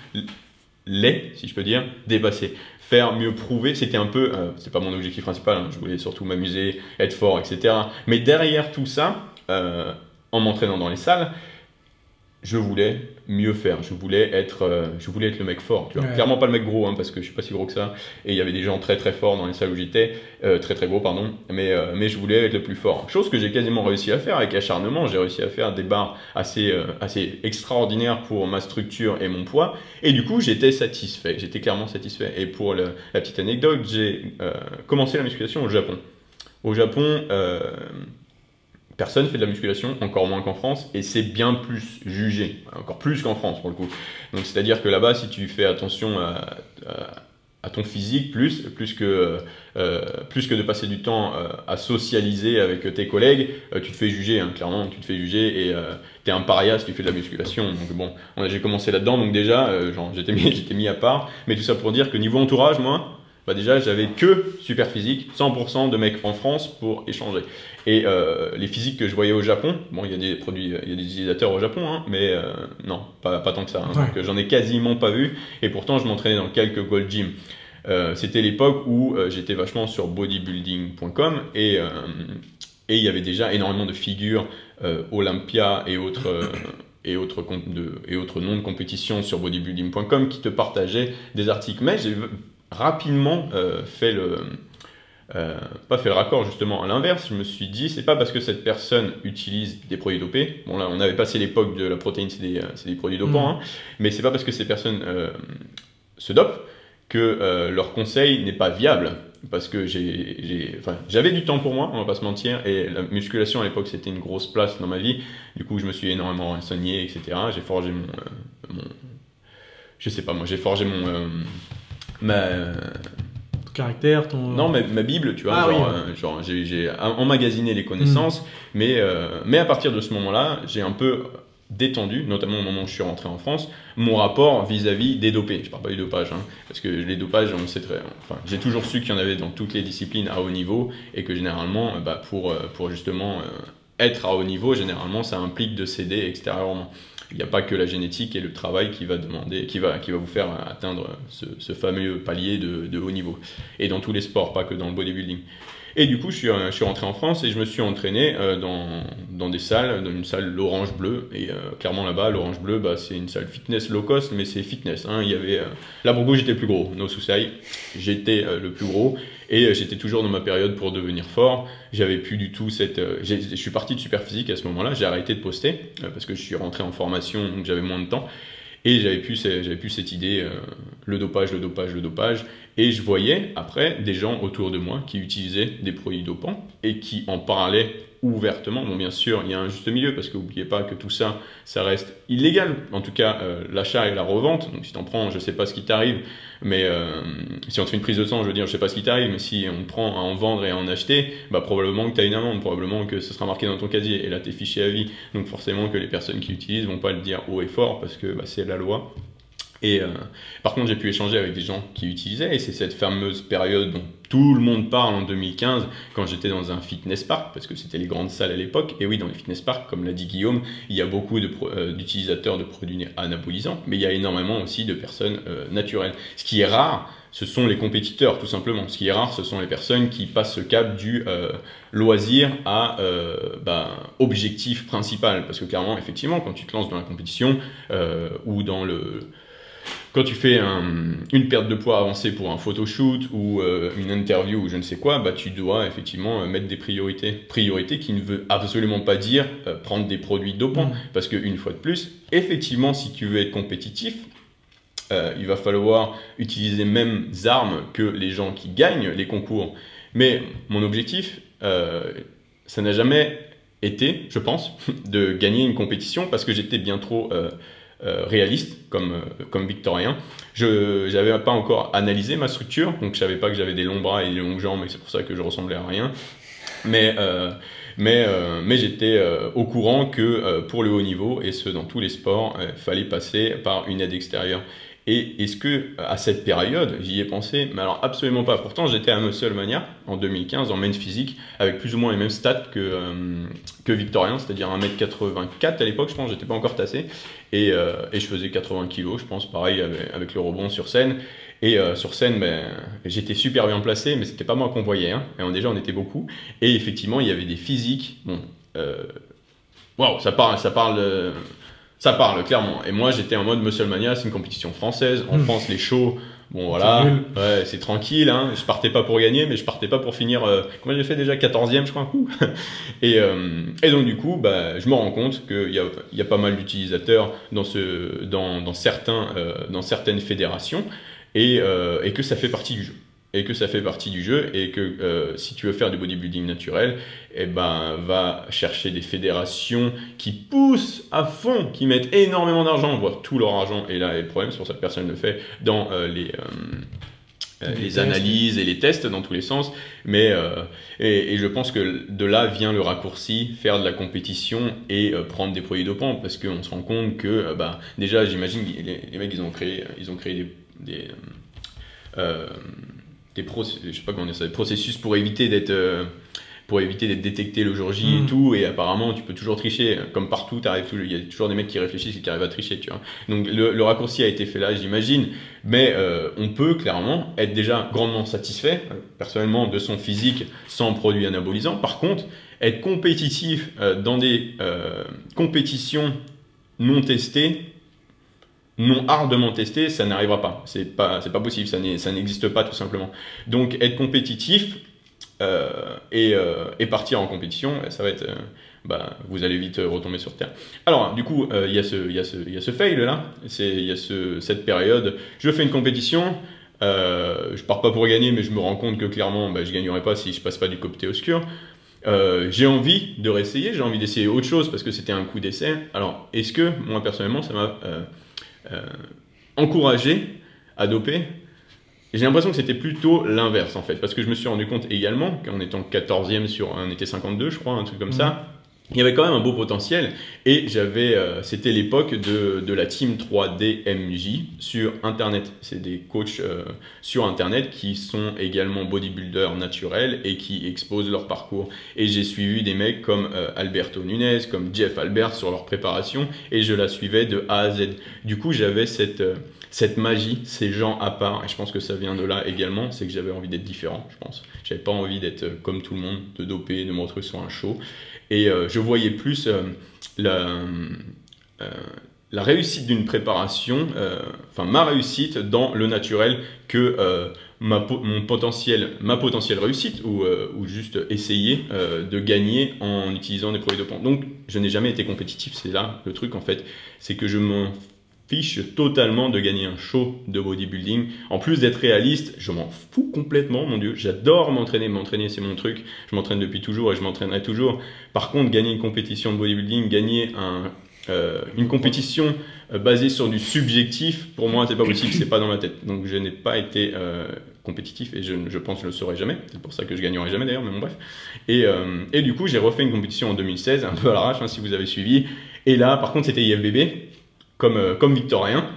si je peux dire, dépasser, faire mieux, prouver. C'était un peu, c'est pas mon objectif principal, je voulais surtout m'amuser, être fort, etc. Mais derrière tout ça, en m'entraînant dans les salles, je voulais mieux faire, je voulais être le mec fort, tu vois. Ouais. Clairement pas le mec gros, parce que je suis pas si gros que ça, et il y avait des gens très très forts dans les salles où j'étais, très très gros pardon, mais je voulais être le plus fort. Chose que j'ai quasiment réussi à faire avec acharnement, j'ai réussi à faire des barres assez extraordinaires pour ma structure et mon poids, et du coup j'étais satisfait, j'étais clairement satisfait. Et pour la petite anecdote, j'ai commencé la musculation au Japon. Au Japon, personne fait de la musculation, encore moins qu'en France, et c'est bien plus jugé, encore plus qu'en France pour le coup. Donc c'est-à-dire que là-bas, si tu fais attention à ton physique, plus que de passer du temps à socialiser avec tes collègues, tu te fais juger, clairement, tu te fais juger, et t'es un paria si tu fais de la musculation. Donc bon, j'ai commencé là-dedans, donc déjà, j'étais mis à part, mais tout ça pour dire que niveau entourage, moi, déjà j'avais que super physique, 100% de mecs en France pour échanger. Et les physiques que je voyais au Japon, bon, il y a des produits, il y a des utilisateurs au Japon, mais non, pas tant que ça. Donc j'en ai quasiment pas vu, et pourtant je m'entraînais dans quelques Gold Gym. C'était l'époque où j'étais vachement sur bodybuilding.com, et il y avait déjà énormément de figures Olympia et autres noms de compétition sur bodybuilding.com qui te partageaient des articles. Mais j'ai rapidement pas fait le raccord, justement à l'inverse. Je me suis dit, c'est pas parce que cette personne utilise des produits dopés, bon là on avait passé l'époque de la protéine, c'est des produits dopants, mais c'est pas parce que ces personnes se dopent que leur conseil n'est pas viable. Parce que j'avais du temps pour moi, on va pas se mentir, et la musculation à l'époque c'était une grosse place dans ma vie. Du coup je me suis énormément renseigné, etc. J'ai forgé j'ai forgé caractère, non, ma Bible, tu vois, j'ai emmagasiné les connaissances, mais à partir de ce moment-là, j'ai un peu détendu, notamment au moment où je suis rentré en France, mon rapport vis-à-vis des dopés. Je parle pas du dopage, parce que les dopages, on sait j'ai toujours su qu'il y en avait dans toutes les disciplines à haut niveau, et que généralement, pour justement être à haut niveau, généralement, ça implique de s'aider extérieurement. Il n'y a pas que la génétique et le travail qui va vous faire atteindre ce fameux palier de haut niveau. Et dans tous les sports, pas que dans le bodybuilding. Et du coup, je suis rentré en France et je me suis entraîné dans des salles, dans une salle l'Orange Bleu. Et clairement là-bas, l'Orange Bleu, c'est une salle fitness low cost, mais c'est fitness. Il y avait, là pour le coup, j'étais le plus gros, no souci. J'étais le plus gros et j'étais toujours dans ma période pour devenir fort. J'avais plus du tout je suis parti de Superphysique à ce moment-là. J'ai arrêté de poster parce que je suis rentré en formation, donc j'avais moins de temps. Et j'avais plus cette idée, le dopage. Et je voyais après des gens autour de moi qui utilisaient des produits dopants et qui en parlaient ouvertement. Bon, bien sûr, il y a un juste milieu parce que n'oubliez pas que tout ça, ça reste illégal. En tout cas, l'achat et la revente. Donc, si tu en prends, je ne sais pas ce qui t'arrive, mais si on te fait une prise de sang, je veux dire, je ne sais pas ce qui t'arrive, mais si on te prend à en vendre et à en acheter, probablement que tu as une amende, probablement que ce sera marqué dans ton casier et là, tu es fiché à vie. Donc, forcément que les personnes qui l'utilisent vont pas le dire haut et fort parce que c'est la loi. Et par contre, j'ai pu échanger avec des gens qui utilisaient, et c'est cette fameuse période dont tout le monde parle en 2015, quand j'étais dans un fitness park, parce que c'était les grandes salles à l'époque. Et oui, dans les fitness parks, comme l'a dit Guillaume, il y a beaucoup d'utilisateurs de produits anabolisants, mais il y a énormément aussi de personnes naturelles. Ce qui est rare, ce sont les compétiteurs, tout simplement. Ce qui est rare, ce sont les personnes qui passent ce cap du loisir à objectif principal. Parce que clairement, effectivement, quand tu te lances dans la compétition ou quand tu fais une perte de poids avancée pour un photoshoot ou une interview ou je ne sais quoi, tu dois effectivement mettre des priorités. Priorités qui ne veut absolument pas dire prendre des produits dopants. Parce qu'une fois de plus, effectivement, si tu veux être compétitif, il va falloir utiliser les mêmes armes que les gens qui gagnent les concours. Mais mon objectif, ça n'a jamais été, je pense, de gagner une compétition parce que j'étais bien trop réaliste comme victorien. Je n'avais pas encore analysé ma structure, donc je savais pas que j'avais des longs bras et des longues jambes et c'est pour ça que je ressemblais à rien. Mais j'étais au courant que pour le haut niveau, et ce dans tous les sports, fallait passer par une aide extérieure. Et est-ce que à cette période, j'y ai pensé? Mais alors absolument pas. Pourtant, j'étais à Musclemania en 2015 en men's physique avec plus ou moins les mêmes stats que Victorien, c'est-à-dire 1m84 à l'époque, je pense, j'étais pas encore tassé. Et je faisais 80 kg, je pense, pareil avec le rebond sur scène. Et sur scène, j'étais super bien placé, mais c'était pas moi qu'on voyait. Hein. Et déjà, on était beaucoup. Et effectivement, il y avait des physiques. Bon, waouh, ça parle clairement. Et moi, j'étais en mode Musclemania, c'est une compétition française. En France, les shows, bon voilà, ouais, c'est tranquille. Hein. Je partais pas pour gagner, mais je partais pas pour finir. Comment j'ai fait déjà 14e, je crois, un coup. Et donc, du coup, je me rends compte qu'il y a pas mal d'utilisateurs dans certaines fédérations et que ça fait partie du jeu. Et que si tu veux faire du bodybuilding naturel, va chercher des fédérations qui poussent à fond, qui mettent énormément d'argent, voire tout leur argent. Et là, le problème, c'est pour ça que personne ne le fait dans les analyses et les tests dans tous les sens. Mais et je pense que de là vient le raccourci, faire de la compétition et prendre des produits dopants, parce qu'on se rend compte que déjà, j'imagine les mecs ils ont créé des processus pour éviter d'être détecté le jour J et tout, et apparemment tu peux toujours tricher, comme partout, il y a toujours des mecs qui réfléchissent et qui arrivent à tricher, tu vois. Donc le raccourci a été fait là, j'imagine, mais on peut clairement être déjà grandement satisfait, personnellement, de son physique sans produits anabolisants. Par contre, être compétitif dans des compétitions non testées, non ardemment testé, ça n'arrivera pas. C'est pas possible, ça n'existe pas tout simplement. Donc être compétitif et partir en compétition, ça va être, vous allez vite retomber sur terre. Alors du coup, il y a ce fail là, il y a cette période. Je fais une compétition, je pars pas pour gagner, mais je me rends compte que clairement, je gagnerai pas si je passe pas du côté obscur. J'ai envie de réessayer, j'ai envie d'essayer autre chose parce que c'était un coup d'essai. Alors est-ce que moi personnellement, ça m'a encouragé à doper? J'ai l'impression que c'était plutôt l'inverse en fait, parce que je me suis rendu compte également qu'en étant 14e sur un été 52, je crois, un truc comme ça, il y avait quand même un beau potentiel. Et c'était l'époque de la team 3D-MJ sur internet. C'est des coachs sur internet qui sont également bodybuilders naturels et qui exposent leur parcours. Et j'ai suivi des mecs comme Alberto Nunez, comme Jeff Albert sur leur préparation, et je la suivais de A à Z. Du coup, j'avais cette magie, ces gens à part, et je pense que ça vient de là également, c'est que j'avais envie d'être différent, je pense. J'avais pas envie d'être comme tout le monde, de doper, de me retrouver sur un show. Et je voyais plus la réussite d'une préparation, ma réussite dans le naturel que ma potentielle réussite ou juste essayer de gagner en utilisant des produits dopants. Donc je n'ai jamais été compétitif, c'est là le truc en fait, c'est que je m'en fiche totalement de gagner un show de bodybuilding. En plus d'être réaliste, je m'en fous complètement, mon Dieu. J'adore m'entraîner c'est mon truc. Je m'entraîne depuis toujours et je m'entraînerai toujours. Par contre, gagner une compétition de bodybuilding, gagner une compétition basée sur du subjectif, pour moi, c'est pas possible, c'est pas dans ma tête. Donc, je n'ai pas été compétitif et je pense que je le serai jamais. C'est pour ça que je gagnerai jamais d'ailleurs, mais bon, bref. Et du coup, j'ai refait une compétition en 2016, un peu à l'arrache, si vous avez suivi. Et là, par contre, c'était IFBB. Comme victorien.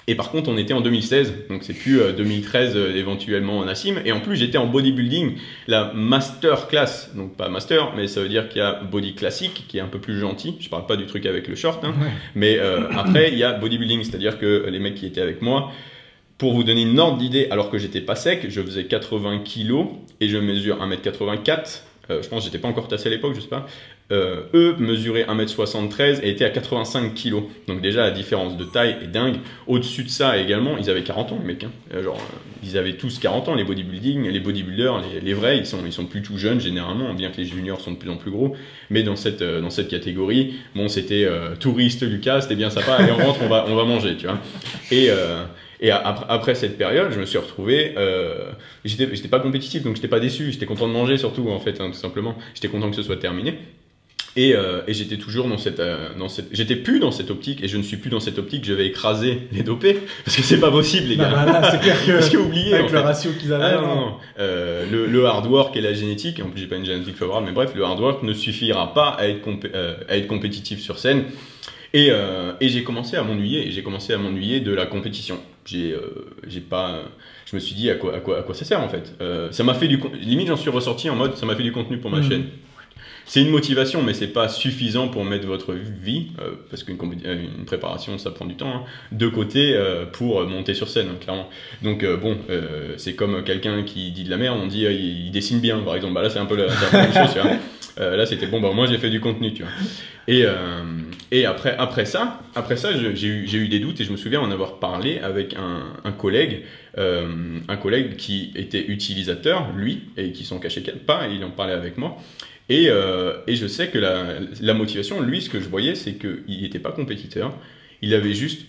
Et par contre, on était en 2016, donc c'est plus 2013 éventuellement en Nassim. Et en plus, j'étais en bodybuilding, la master class, donc pas master, mais ça veut dire qu'il y a body classique, qui est un peu plus gentil. Je parle pas du truc avec le short, hein, mais après, il y a bodybuilding, c'est-à-dire que les mecs qui étaient avec moi, pour vous donner une ordre d'idée, alors que j'étais pas sec, je faisais 80 kg et je mesure 1m84. Je pense que j'étais pas encore tassé à l'époque, je sais pas. Eux mesuraient 1m73 et étaient à 85 kg. Donc déjà la différence de taille est dingue. Au-dessus de ça également, ils avaient 40 ans les mecs. Hein. Ils avaient tous 40 ans, les bodybuilders, les vrais, ils sont plus tout jeunes généralement, bien que les juniors sont de plus en plus gros. Mais dans cette catégorie, bon c'était touriste Lucas, c'était bien sympa, allez on rentre, on va manger, tu vois. Et après cette période, je me suis retrouvé, j'étais pas compétitif, donc j'étais pas déçu, j'étais content de manger surtout en fait, hein, tout simplement. J'étais content que ce soit terminé. Et j'étais toujours j'étais plus dans cette optique, et je ne suis plus dans cette optique, je vais écraser les dopés, parce que c'est pas possible les gars. Non, bah là, c'est clair que Parce que oubliez, avec en le fait. ratio qu'ils avaient. Ah non. Le hard work et la génétique, en plus j'ai pas une génétique favorable, mais bref, le hard work ne suffira pas à être compétitif sur scène. Et j'ai commencé à m'ennuyer, de la compétition. Je me suis dit à quoi ça sert en fait. Ça m'a fait limite j'en suis ressorti en mode ça m'a fait du contenu pour ma chaîne. C'est une motivation, mais c'est pas suffisant pour mettre votre vie, parce qu'une préparation, ça prend du temps, hein, de côté pour monter sur scène, hein, clairement. Donc c'est comme quelqu'un qui dit de la merde, on dit il dessine bien, par exemple. Bah là, c'est un peu la même chose, tu vois. Là, c'était bon, bah moi j'ai fait du contenu, tu vois. Et après ça, j'ai eu des doutes, et je me souviens en avoir parlé avec un collègue qui était utilisateur, lui, et qui s'en cachait pas, et il en parlait avec moi. Et je sais que la motivation, lui, ce que je voyais, c'est qu'il n'était pas compétiteur. Il avait juste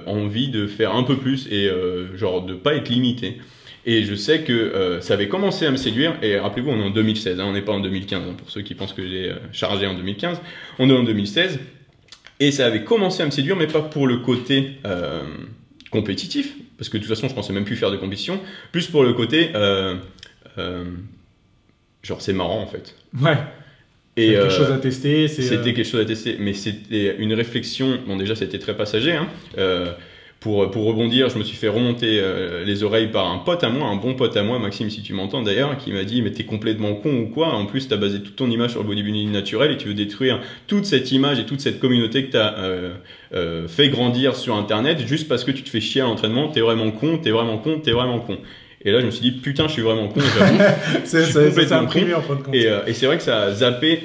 envie de faire un peu plus et genre de pas être limité. Et je sais que ça avait commencé à me séduire. Et rappelez-vous, on est en 2016, hein, on n'est pas en 2015. Hein, pour ceux qui pensent que j'ai chargé en 2015, on est en 2016. Et ça avait commencé à me séduire, mais pas pour le côté compétitif, parce que de toute façon, je pensais même plus faire de compétition. Plus pour le côté genre c'est marrant en fait. Ouais. Et quelque chose à tester. C'était quelque chose à tester, mais c'était une réflexion. Bon, déjà c'était très passager. Hein. Pour rebondir, je me suis fait remonter les oreilles par un pote à moi, un bon pote à moi, Maxime, si tu m'entends d'ailleurs, qui m'a dit mais t'es complètement con ou quoi? En plus, t'as basé toute ton image sur le bodybuilding naturel et tu veux détruire toute cette image et toute cette communauté que t'as fait grandir sur Internet juste parce que tu te fais chier à l'entraînement. T'es vraiment con, t'es vraiment con, t'es vraiment con. Et là, je me suis dit, putain, je suis vraiment con, j'avoue. C'est imprimé en fin de compte. Et c'est vrai que ça a zappé,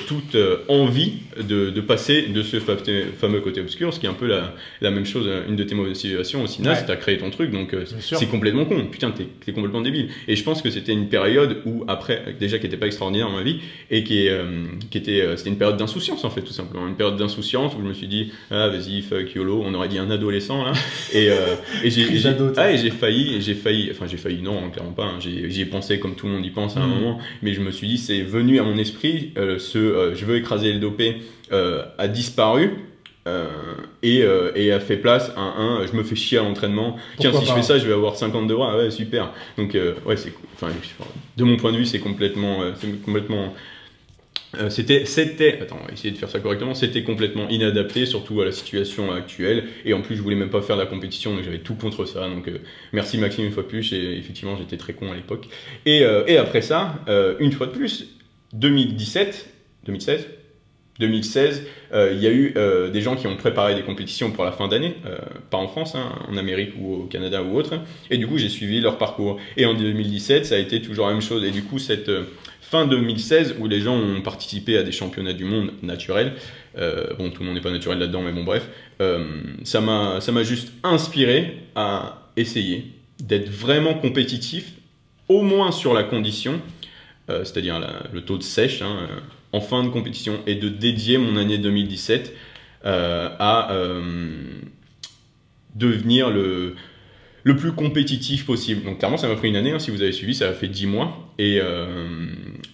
toute envie de passer de ce fameux côté obscur, ce qui est un peu la même chose, une de tes motivations aussi, Nas, t'as créé ton truc, donc c'est complètement con. Putain, t'es complètement débile. Et je pense que c'était une période où, après, déjà, qui était pas extraordinaire dans ma vie, et c'était une période d'insouciance, en fait, tout simplement. Une période d'insouciance où je me suis dit, ah, vas-y, fuck, YOLO, on aurait dit un adolescent, là. Et j'ai failli, non, clairement pas, hein. J'y ai pensé comme tout le monde y pense à un moment, mais je me suis dit, c'est venu à mon esprit, je veux écraser le dopé, a disparu, et a fait place à je me fais chier à l'entraînement. Tiens, si je fais ça, je vais avoir 50 de bras, ouais, super. Donc, ouais, de mon point de vue, c'est complètement attends, on va essayer de faire ça correctement, c'était complètement inadapté, surtout à la situation actuelle, et en plus je voulais même pas faire de la compétition, donc j'avais tout contre ça, donc merci Maxime une fois de plus, et effectivement j'étais très con à l'époque. Et après ça, une fois de plus, 2016, il y a eu des gens qui ont préparé des compétitions pour la fin d'année, pas en France, hein, en Amérique ou au Canada ou autre, et du coup j'ai suivi leur parcours. Et en 2017, ça a été toujours la même chose, et du coup cette fin 2016 où les gens ont participé à des championnats du monde naturels, bon tout le monde n'est pas naturel là-dedans, mais bon bref, ça m'a juste inspiré à essayer d'être vraiment compétitif, au moins sur la condition, c'est-à-dire le taux de sèche, hein, en fin de compétition, et de dédier mon année 2017 à devenir le plus compétitif possible. Donc clairement ça m'a pris une année, hein, si vous avez suivi, ça a fait 10 mois, et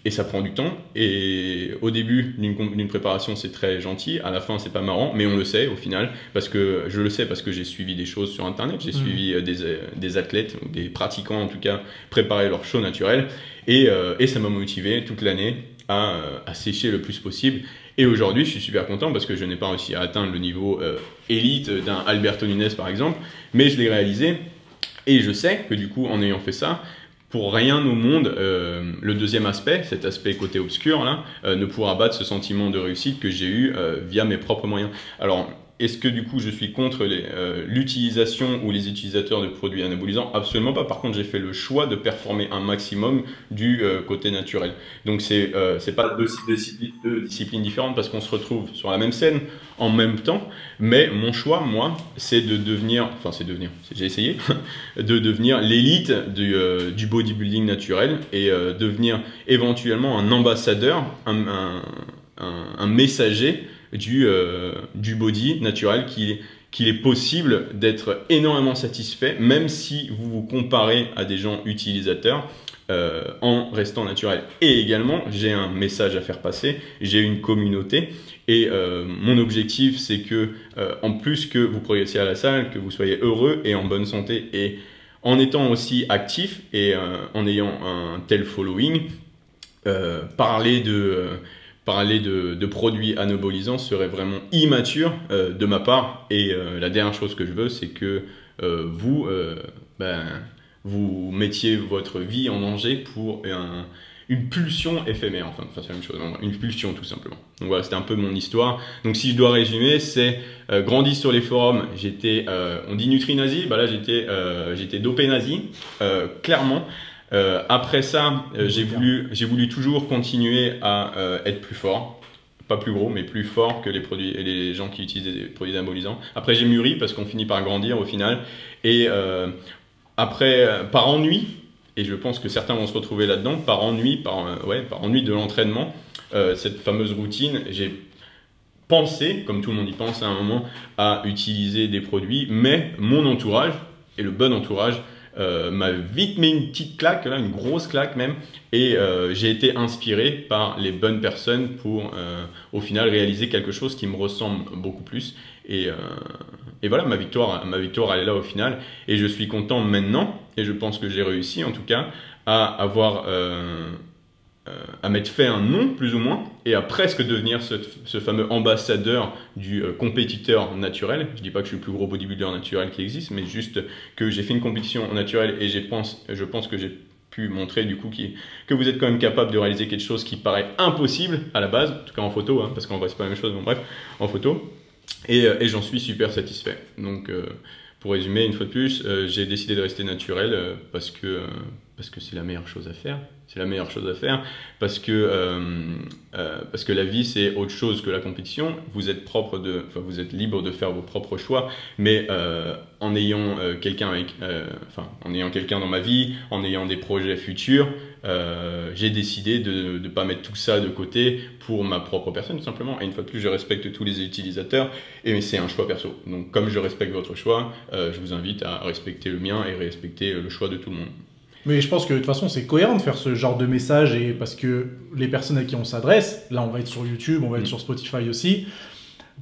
ça prend du temps, et au début d'une préparation c'est très gentil, à la fin c'est pas marrant, mais on le sait au final, parce que j'ai suivi des choses sur internet, j'ai suivi des athlètes, des pratiquants en tout cas, préparer leur show naturel, et ça m'a motivé toute l'année à sécher le plus possible. Et aujourd'hui, je suis super content parce que je n'ai pas réussi à atteindre le niveau élite d'un Alberto Nunes par exemple, mais je l'ai réalisé, et je sais que du coup, en ayant fait ça, pour rien au monde, le deuxième aspect, cet aspect côté obscur là, ne pourra battre ce sentiment de réussite que j'ai eu via mes propres moyens. Alors, est-ce que du coup je suis contre l'utilisation ou les utilisateurs de produits anabolisants? Absolument pas. Par contre, j'ai fait le choix de performer un maximum du côté naturel. Donc c'est pas deux disciplines différentes, parce qu'on se retrouve sur la même scène en même temps. Mais mon choix, moi, c'est de devenir, j'ai essayé, de devenir l'élite du bodybuilding naturel, et devenir éventuellement un ambassadeur, un messager du body naturel qu'il est possible d'être énormément satisfait, même si vous vous comparez à des gens utilisateurs, en restant naturel. Et également, j'ai un message à faire passer, j'ai une communauté, et mon objectif, c'est que, en plus que vous progressiez à la salle, que vous soyez heureux et en bonne santé, et en étant aussi actif, et en ayant un tel following, parler de produits anabolisants serait vraiment immature de ma part. Et la dernière chose que je veux, c'est que vous mettiez votre vie en danger pour une pulsion éphémère. Enfin, c'est la même chose, une pulsion tout simplement. Donc voilà, c'était un peu mon histoire. Donc si je dois résumer, c'est grandi sur les forums, j'étais, on dit nutri-nazi, bah là j'étais dopé nazi, clairement. Après ça, j'ai voulu toujours continuer à être plus fort, pas plus gros, mais plus fort que les gens qui utilisent des produits anabolisants. Après, j'ai mûri parce qu'on finit par grandir au final. Et après, par ennui, et je pense que certains vont se retrouver là-dedans, par ennui de l'entraînement, cette fameuse routine, j'ai pensé, comme tout le monde y pense à un moment, à utiliser des produits, mais mon entourage, et le bon entourage, m'a vite mis une petite claque, là, une grosse claque même, et j'ai été inspiré par les bonnes personnes pour au final réaliser quelque chose qui me ressemble beaucoup plus. Et voilà, ma victoire elle est là au final, et je suis content maintenant, et je pense que j'ai réussi en tout cas à m'être fait un nom plus ou moins, et à presque devenir ce fameux ambassadeur du compétiteur naturel. Je dis pas que je suis le plus gros bodybuilder naturel qui existe, mais juste que j'ai fait une compétition naturelle, et je pense que j'ai pu montrer du coup que vous êtes quand même capable de réaliser quelque chose qui paraît impossible à la base, en tout cas en photo, hein, parce qu'en vrai c'est pas la même chose, mais bref, en photo, et j'en suis super satisfait. Donc pour résumer, une fois de plus, j'ai décidé de rester naturel parce que c'est la meilleure chose à faire. C'est la meilleure chose à faire parce que la vie, c'est autre chose que la compétition. Vous êtes vous êtes libre de faire vos propres choix, mais en ayant quelqu'un dans ma vie, en ayant des projets futurs, j'ai décidé de ne pas mettre tout ça de côté pour ma propre personne, tout simplement. Et une fois de plus, je respecte tous les utilisateurs, et c'est un choix perso. Donc, comme je respecte votre choix, je vous invite à respecter le mien et respecter le choix de tout le monde. Mais je pense que de toute façon, c'est cohérent de faire ce genre de message, et parce que les personnes à qui on s'adresse, là on va être sur YouTube, on va être sur Spotify aussi,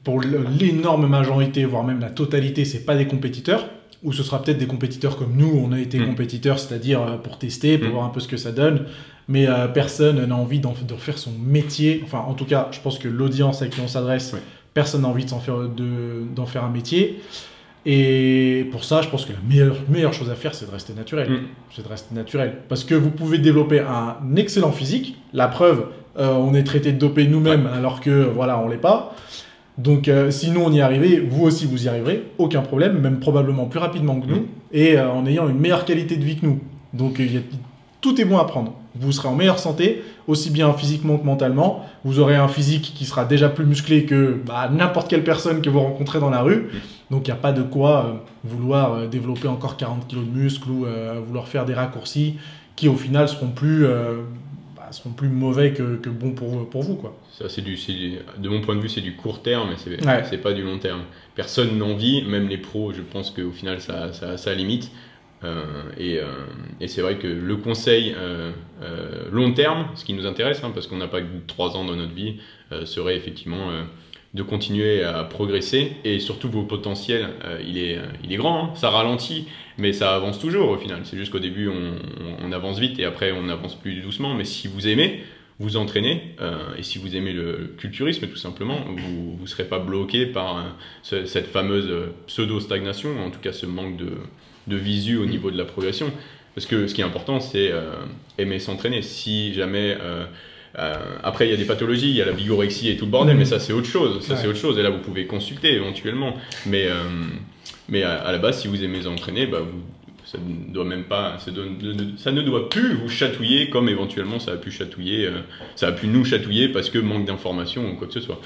pour l'énorme majorité, voire même la totalité, c'est pas des compétiteurs, ou ce sera peut-être des compétiteurs comme nous, on a été compétiteurs, c'est-à-dire pour tester, pour voir un peu ce que ça donne, mais personne n'a envie d'en faire son métier. Enfin, en tout cas, je pense que l'audience à qui on s'adresse, personne n'a envie d'en faire un métier. Et pour ça, je pense que la meilleure chose à faire, c'est de rester naturel. C'est de rester naturel. Parce que vous pouvez développer un excellent physique. La preuve, on est traité de dopé nous-mêmes, alors que voilà, on l'est pas. Donc, si nous on y est arrivé, vous aussi vous y arriverez, aucun problème, même probablement plus rapidement que nous, et en ayant une meilleure qualité de vie que nous. Donc, tout est bon à prendre. Vous serez en meilleure santé, aussi bien physiquement que mentalement. Vous aurez un physique qui sera déjà plus musclé que n'importe quelle personne que vous rencontrez dans la rue. Donc il n'y a pas de quoi vouloir développer encore 40 kg de muscles ou vouloir faire des raccourcis qui au final seront plus mauvais que bons pour vous, quoi. Ça, de mon point de vue, c'est du court terme, mais c'est pas du long terme. Personne n'en vit, même les pros, je pense qu'au final, ça a sa limite. Et c'est vrai que le conseil long terme, ce qui nous intéresse, hein, parce qu'on n'a pas que 3 ans dans notre vie, serait effectivement de continuer à progresser, et surtout vos potentiels, il est grand, hein, ça ralentit, mais ça avance toujours au final. C'est juste qu'au début on avance vite et après on avance plus doucement, mais si vous aimez vous entraîner, et si vous aimez le culturisme tout simplement, vous ne serez pas bloqué par cette fameuse pseudo-stagnation, en tout cas ce manque de visu au niveau de la progression. Parce que ce qui est important, c'est aimer s'entraîner. Si jamais... après, il y a des pathologies, il y a la bigorexie et tout le bordel, mais ça, c'est autre chose. C'est autre chose. Et là, vous pouvez consulter éventuellement. Mais à la base, si vous aimez s'entraîner, ça ne doit plus vous chatouiller comme éventuellement ça a pu nous chatouiller parce que manque d'informations ou quoi que ce soit.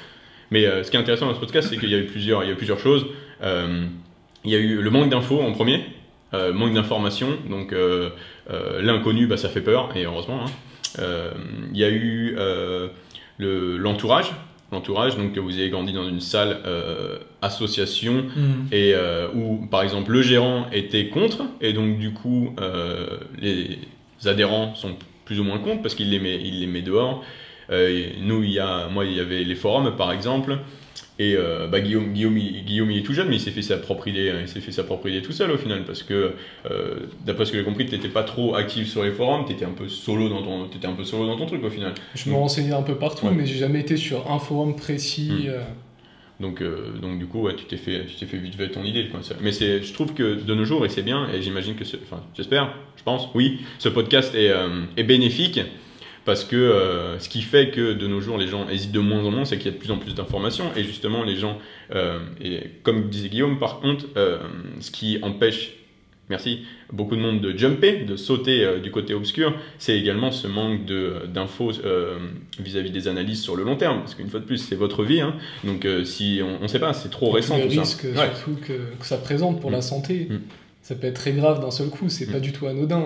Mais ce qui est intéressant dans ce podcast, c'est qu'il y a eu plusieurs choses. Il y a eu le manque d'infos en premier, manque d'informations, donc l'inconnu, ça fait peur, et heureusement. Hein. Il y a eu l'entourage, l'entourage, donc que vous ayez grandi dans une salle association et où par exemple le gérant était contre et donc du coup les adhérents sont plus ou moins contre parce qu'il les met dehors. Nous il y avait les forums par exemple. Et Guillaume, il est tout jeune, mais il s'est fait sa propre idée tout seul au final, parce que d'après ce que j'ai compris, tu n'étais pas trop actif sur les forums, tu étais un peu solo dans ton truc au final. Je me renseignais un peu partout, mais j'ai jamais été sur un forum précis. Donc du coup, ouais, tu t'es fait vite fait ton idée, quoi. Mais je trouve que de nos jours, et c'est bien, et j'imagine que, j'espère, je pense, oui, ce podcast est bénéfique. Parce que ce qui fait que de nos jours les gens hésitent de moins en moins, c'est qu'il y a de plus en plus d'informations et justement les gens, et comme disait Guillaume par contre, ce qui empêche, beaucoup de monde de jumper, de sauter du côté obscur, c'est également ce manque d'infos vis-à-vis des analyses sur le long terme, parce qu'une fois de plus c'est votre vie, hein, donc si on ne sait pas, c'est trop récent tout ça. Les risques surtout que ça présente pour la santé, ça peut être très grave d'un seul coup, c'est pas du tout anodin.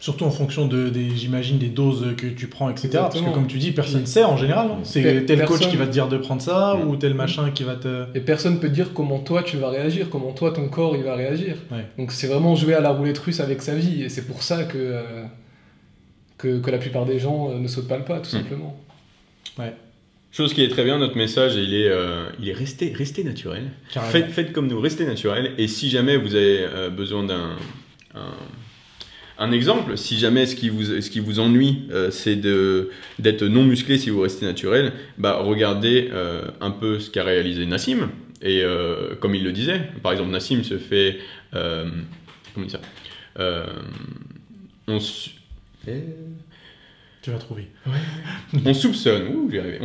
Surtout en fonction j'imagine, des doses que tu prends, etc. Exactement. Parce que comme tu dis, personne ne sait en général. Hein. C'est tel coach qui va te dire de prendre ça, ou tel machin qui va te... Et personne peut te dire comment toi tu vas réagir, comment toi ton corps il va réagir. Ouais. Donc c'est vraiment jouer à la roulette russe avec sa vie, et c'est pour ça que la plupart des gens ne sautent pas le pas, tout simplement. Ouais. Chose qui est très bien, notre message, il est restez naturel. Faites comme nous, restez naturel. Et si jamais vous avez besoin un exemple, si jamais ce qui vous ennuie, c'est d'être non musclé si vous restez naturel, regardez un peu ce qu'a réalisé Nassim. Et comme il le disait, par exemple, Nassim se fait... comment il dit ça Tu vas trouver. On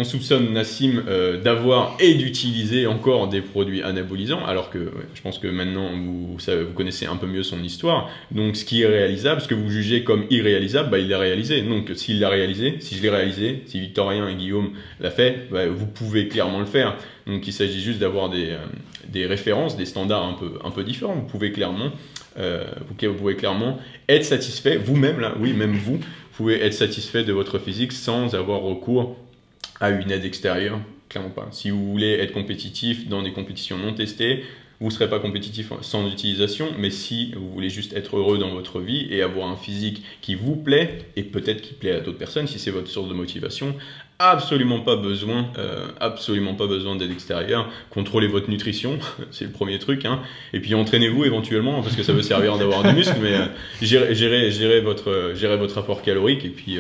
soupçonne Nassim d'avoir et d'utiliser encore des produits anabolisants, alors que je pense que maintenant vous connaissez un peu mieux son histoire. Donc ce qui est réalisable, ce que vous jugez comme irréalisable, il l'a réalisé. Donc s'il l'a réalisé, si je l'ai réalisé, si Victorien et Guillaume l'a fait, vous pouvez clairement le faire. Donc il s'agit juste d'avoir des références, des standards un peu différents. Vous pouvez clairement être satisfait, vous-même là, oui, même vous pouvez être satisfait de votre physique sans avoir recours à une aide extérieure, clairement pas. Si vous voulez être compétitif dans des compétitions non testées, vous ne serez pas compétitif sans utilisation, mais si vous voulez juste être heureux dans votre vie et avoir un physique qui vous plaît, et peut-être qui plaît à d'autres personnes, si c'est votre source de motivation, absolument pas besoin d'aide extérieure. Contrôlez votre nutrition, c'est le premier truc, hein. Et puis entraînez-vous éventuellement, parce que ça peut servir d'avoir du muscle, mais gérez votre apport calorique, et puis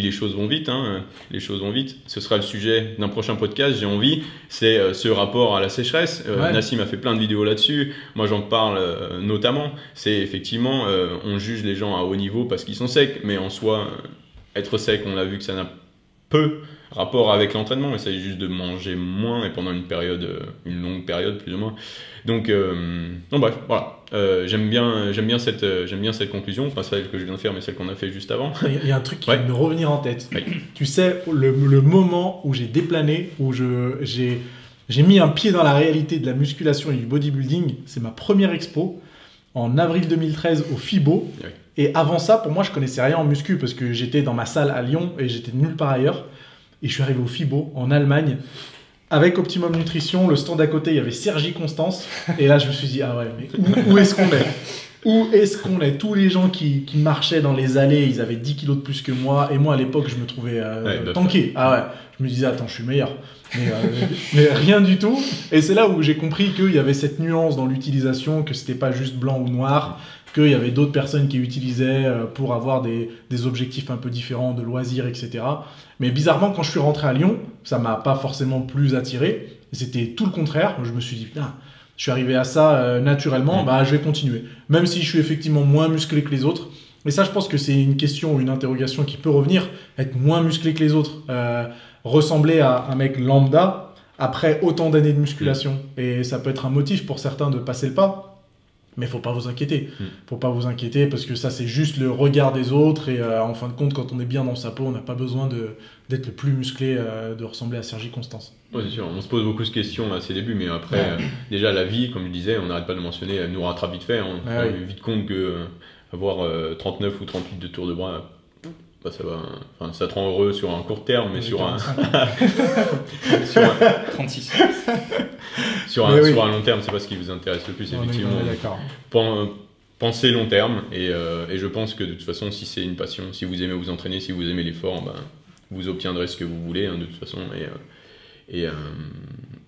les choses vont vite, hein. Les choses vont vite. Ce sera le sujet d'un prochain podcast, j'ai envie, c'est ce rapport à la sécheresse. Nassim a fait plein de vidéos là-dessus, moi j'en parle notamment. C'est effectivement, on juge les gens à haut niveau parce qu'ils sont secs, mais en soi, être sec, on a vu que ça n'a peu rapport avec l'entraînement, il s'agit juste de manger moins et pendant une longue période plus ou moins. Donc bref, voilà. J'aime bien cette conclusion, pas celle que je viens de faire, mais celle qu'on a fait juste avant. Il y a un truc qui va me revenir en tête. Oui. Tu sais, le moment où j'ai déplané, où j'ai mis un pied dans la réalité de la musculation et du bodybuilding, c'est ma première expo en avril 2013 au FIBO. Oui. Et avant ça, pour moi, je connaissais rien en muscu parce que j'étais dans ma salle à Lyon et j'étais nulle part ailleurs. Et je suis arrivé au FIBO en Allemagne avec Optimum Nutrition. Le stand à côté, il y avait Sergi Constance. Et là, je me suis dit, ah ouais, mais où est-ce qu'on est ? Où est-ce qu'on est ? Tous les gens qui marchaient dans les allées, ils avaient 10 kilos de plus que moi. Et moi, à l'époque, je me trouvais tanké. Ah ouais, je me disais, attends, je suis meilleur. Mais rien du tout. Et c'est là où j'ai compris qu'il y avait cette nuance dans l'utilisation, que c'était pas juste blanc ou noir, qu'il y avait d'autres personnes qui utilisaient pour avoir des objectifs un peu différents, de loisirs, etc. Mais bizarrement, quand je suis rentré à Lyon, ça m'a pas forcément plus attiré. C'était tout le contraire. Je me suis dit, putain, je suis arrivé à ça naturellement, je vais continuer. Même si je suis effectivement moins musclé que les autres. Et ça, je pense que c'est une question ou une interrogation qui peut revenir. Être moins musclé que les autres. Ressembler à un mec lambda après autant d'années de musculation. Et ça peut être un motif pour certains de passer le pas. Mais faut pas vous inquiéter. Faut pas vous inquiéter parce que ça, c'est juste le regard des autres. Et en fin de compte, quand on est bien dans sa peau, on n'a pas besoin d'être le plus musclé, de ressembler à Sergi Constance. Oui, c'est sûr. On se pose beaucoup de questions à ses débuts, mais après, déjà, la vie, comme je disais, on n'arrête pas de mentionner, elle nous rattrape vite fait. On se rend vite compte que avoir 39 ou 38 de tours de bras, bah, ça va, enfin, ça te rend heureux sur un court terme, mais sur un, 36. sur Mais oui. un long terme, c'est pas ce qui vous intéresse le plus, effectivement. On est d'accord. Pensez long terme, et je pense que de toute façon, si c'est une passion, si vous aimez vous entraîner, si vous aimez l'effort, ben, vous obtiendrez ce que vous voulez, hein, de toute façon. Et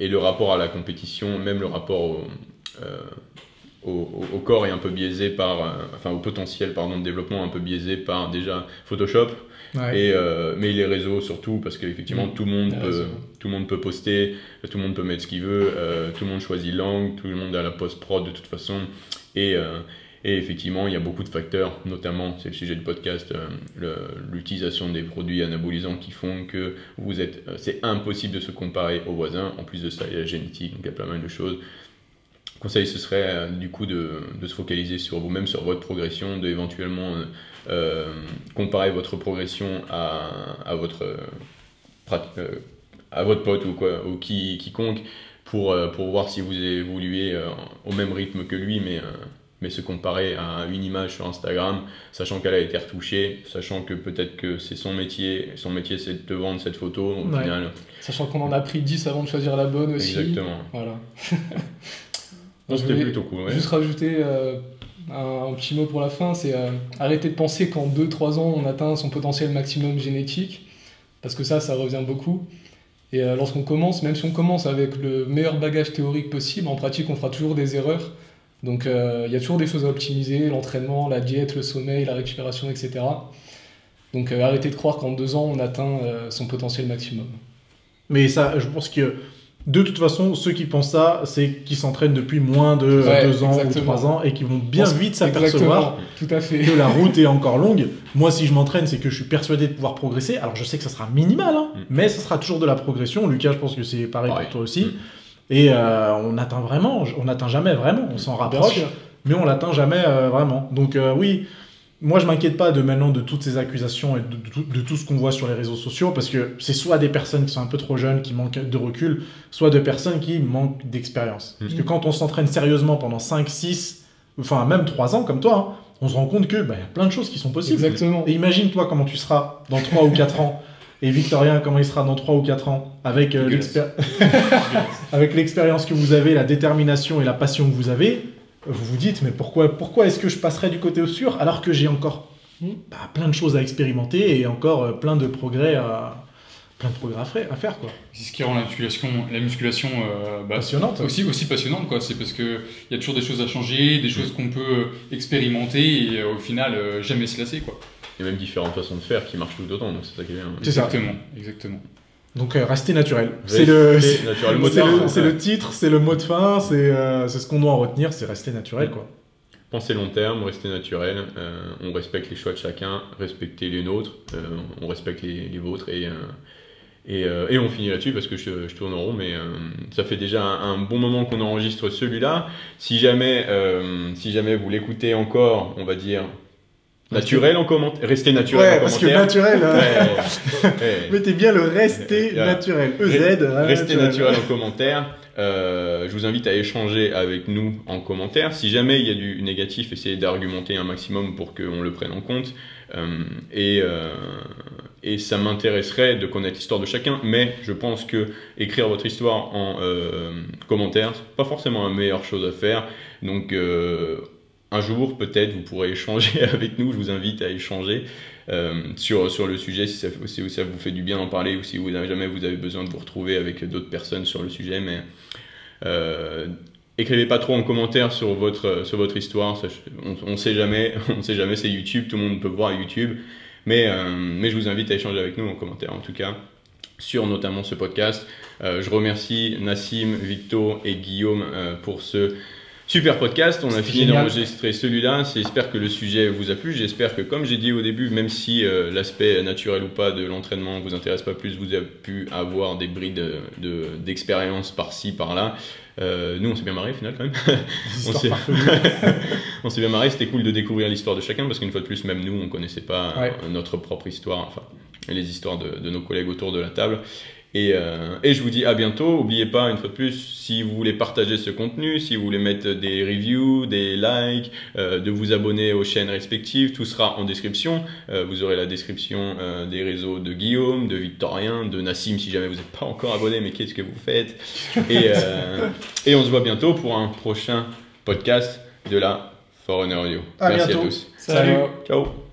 le rapport à la compétition, même le rapport au corps est un peu biaisé par, enfin au potentiel pardon, de développement un peu biaisé par déjà Photoshop, Ouais. mais les réseaux surtout, parce qu'effectivement tout le monde peut poster, tout le monde peut mettre ce qu'il veut, tout le monde choisit l'angle, tout le monde a la post-prod de toute façon, et effectivement il y a beaucoup de facteurs, notamment c'est le sujet du podcast, l'utilisation des produits anabolisants qui font que c'est impossible de se comparer aux voisins. En plus de ça, il y a la génétique, donc il y a plein mal de choses. Le conseil, ce serait du coup de se focaliser sur vous-même, sur votre progression, de éventuellement comparer votre progression à votre pote ou quiconque pour voir si vous évoluez au même rythme que lui, mais se comparer à une image sur Instagram, sachant qu'elle a été retouchée, sachant que peut-être que c'est son métier c'est de te vendre cette photo, au Ouais. final. Sachant qu'on en a pris 10 avant de choisir la bonne aussi. Exactement. Voilà. Donc, Je c'était voulais plutôt cool. Ouais. Juste rajouter un petit mot pour la fin, c'est arrêter de penser qu'en 2-3 ans on atteint son potentiel maximum génétique, parce que ça revient beaucoup. Et lorsqu'on commence, même si on commence avec le meilleur bagage théorique possible, en pratique on fera toujours des erreurs. Donc il y a toujours des choses à optimiser, l'entraînement, la diète, le sommeil, la récupération, etc. Donc arrêtez de croire qu'en 2 ans on atteint son potentiel maximum. Mais ça, je pense que de toute façon, ceux qui pensent ça, c'est qu'ils s'entraînent depuis moins de Ouais, 2 ans exactement. ou 3 ans et qui vont bien Pense- vite s'apercevoir Exactement, tout à fait. que la route est encore longue. Moi, si je m'entraîne, c'est que je suis persuadé de pouvoir progresser. Alors, je sais que ça sera minimal, hein, mais ça sera toujours de la progression. Lucas, je pense que c'est pareil Pareil. pour toi aussi. Et on n'atteint jamais vraiment. On s'en Bien rapproche, sûr. mais on l'atteint jamais vraiment. Donc oui, moi je m'inquiète pas de toutes ces accusations et de tout ce qu'on voit sur les réseaux sociaux, parce que c'est soit des personnes qui sont un peu trop jeunes, qui manquent de recul, soit des personnes qui manquent d'expérience. Parce que quand on s'entraîne sérieusement pendant 5, 6, enfin même 3 ans comme toi, hein, on se rend compte que y a plein de choses qui sont possibles. Exactement. Et imagine-toi comment tu seras dans 3 ou 4 ans. Et Victorien, comment il sera dans 3 ou 4 ans avec avec l'expérience que vous avez, la détermination et la passion que vous avez, vous vous dites, mais pourquoi est-ce que je passerai du côté sûr alors que j'ai encore plein de choses à expérimenter et encore plein de progrès à faire, quoi. C'est ce qui rend la musculation Passionnante. aussi passionnante, quoi. C'est parce qu'il y a toujours des choses à changer, des choses qu'on peut expérimenter et au final jamais se lasser, quoi. Il y a même différentes façons de faire qui marchent tout autant, donc c'est ça qui est bien. C'est ça. Exactement. Donc restez naturel. Restez naturel. Le mot de fin. C'est le titre, c'est le mot de fin, c'est ce qu'on doit en retenir, c'est rester naturel, quoi. Pensez long terme, restez naturel, on respecte les choix de chacun, respectez les nôtres, on respecte les vôtres, et on finit là-dessus parce que je tourne en rond, mais ça fait déjà un bon moment qu'on enregistre celui-là. Si jamais vous l'écoutez encore, on va dire naturel en commentaire, restez naturel Ouais, en parce que commentaire. naturel, Ouais. mettez bien le rester Voilà. naturel. EZ, Restez naturel en commentaire. Je vous invite à échanger avec nous en commentaire. Si jamais il y a du négatif, essayez d'argumenter un maximum pour qu'on le prenne en compte. Et ça m'intéresserait de connaître l'histoire de chacun, mais je pense que écrire votre histoire en commentaire, c'est pas forcément la meilleure chose à faire. Donc un jour, peut-être, vous pourrez échanger avec nous. Je vous invite à échanger sur le sujet, si ça vous fait du bien d'en parler, ou si jamais vous avez besoin de vous retrouver avec d'autres personnes sur le sujet. Mais écrivez pas trop en commentaire sur votre histoire. On sait jamais, c'est YouTube, tout le monde peut voir YouTube. Mais je vous invite à échanger avec nous en commentaire, en tout cas, sur notamment ce podcast. Je remercie Nassim, Victor et Guillaume pour ce super podcast. On a fini d'enregistrer celui-là. J'espère que le sujet vous a plu. J'espère que, comme j'ai dit au début, même si l'aspect naturel ou pas de l'entraînement vous intéresse pas plus, vous avez pu avoir des brides d'expérience par-ci, par-là. Nous, on s'est bien marré au final quand même. On s'est bien marré. C'était cool de découvrir l'histoire de chacun parce qu'une fois de plus, même nous, on connaissait pas notre propre histoire, enfin les histoires de nos collègues autour de la table. Et je vous dis à bientôt. N'oubliez pas, une fois de plus, si vous voulez partager ce contenu, si vous voulez mettre des reviews, des likes, de vous abonner aux chaînes respectives, tout sera en description. Vous aurez la description des réseaux de Guillaume, de Victorien, de Nassim si jamais vous n'êtes pas encore abonné, mais qu'est-ce que vous faites? Et on se voit bientôt pour un prochain podcast de la For Honor Audio. À Merci bientôt. à tous. Salut. Ciao.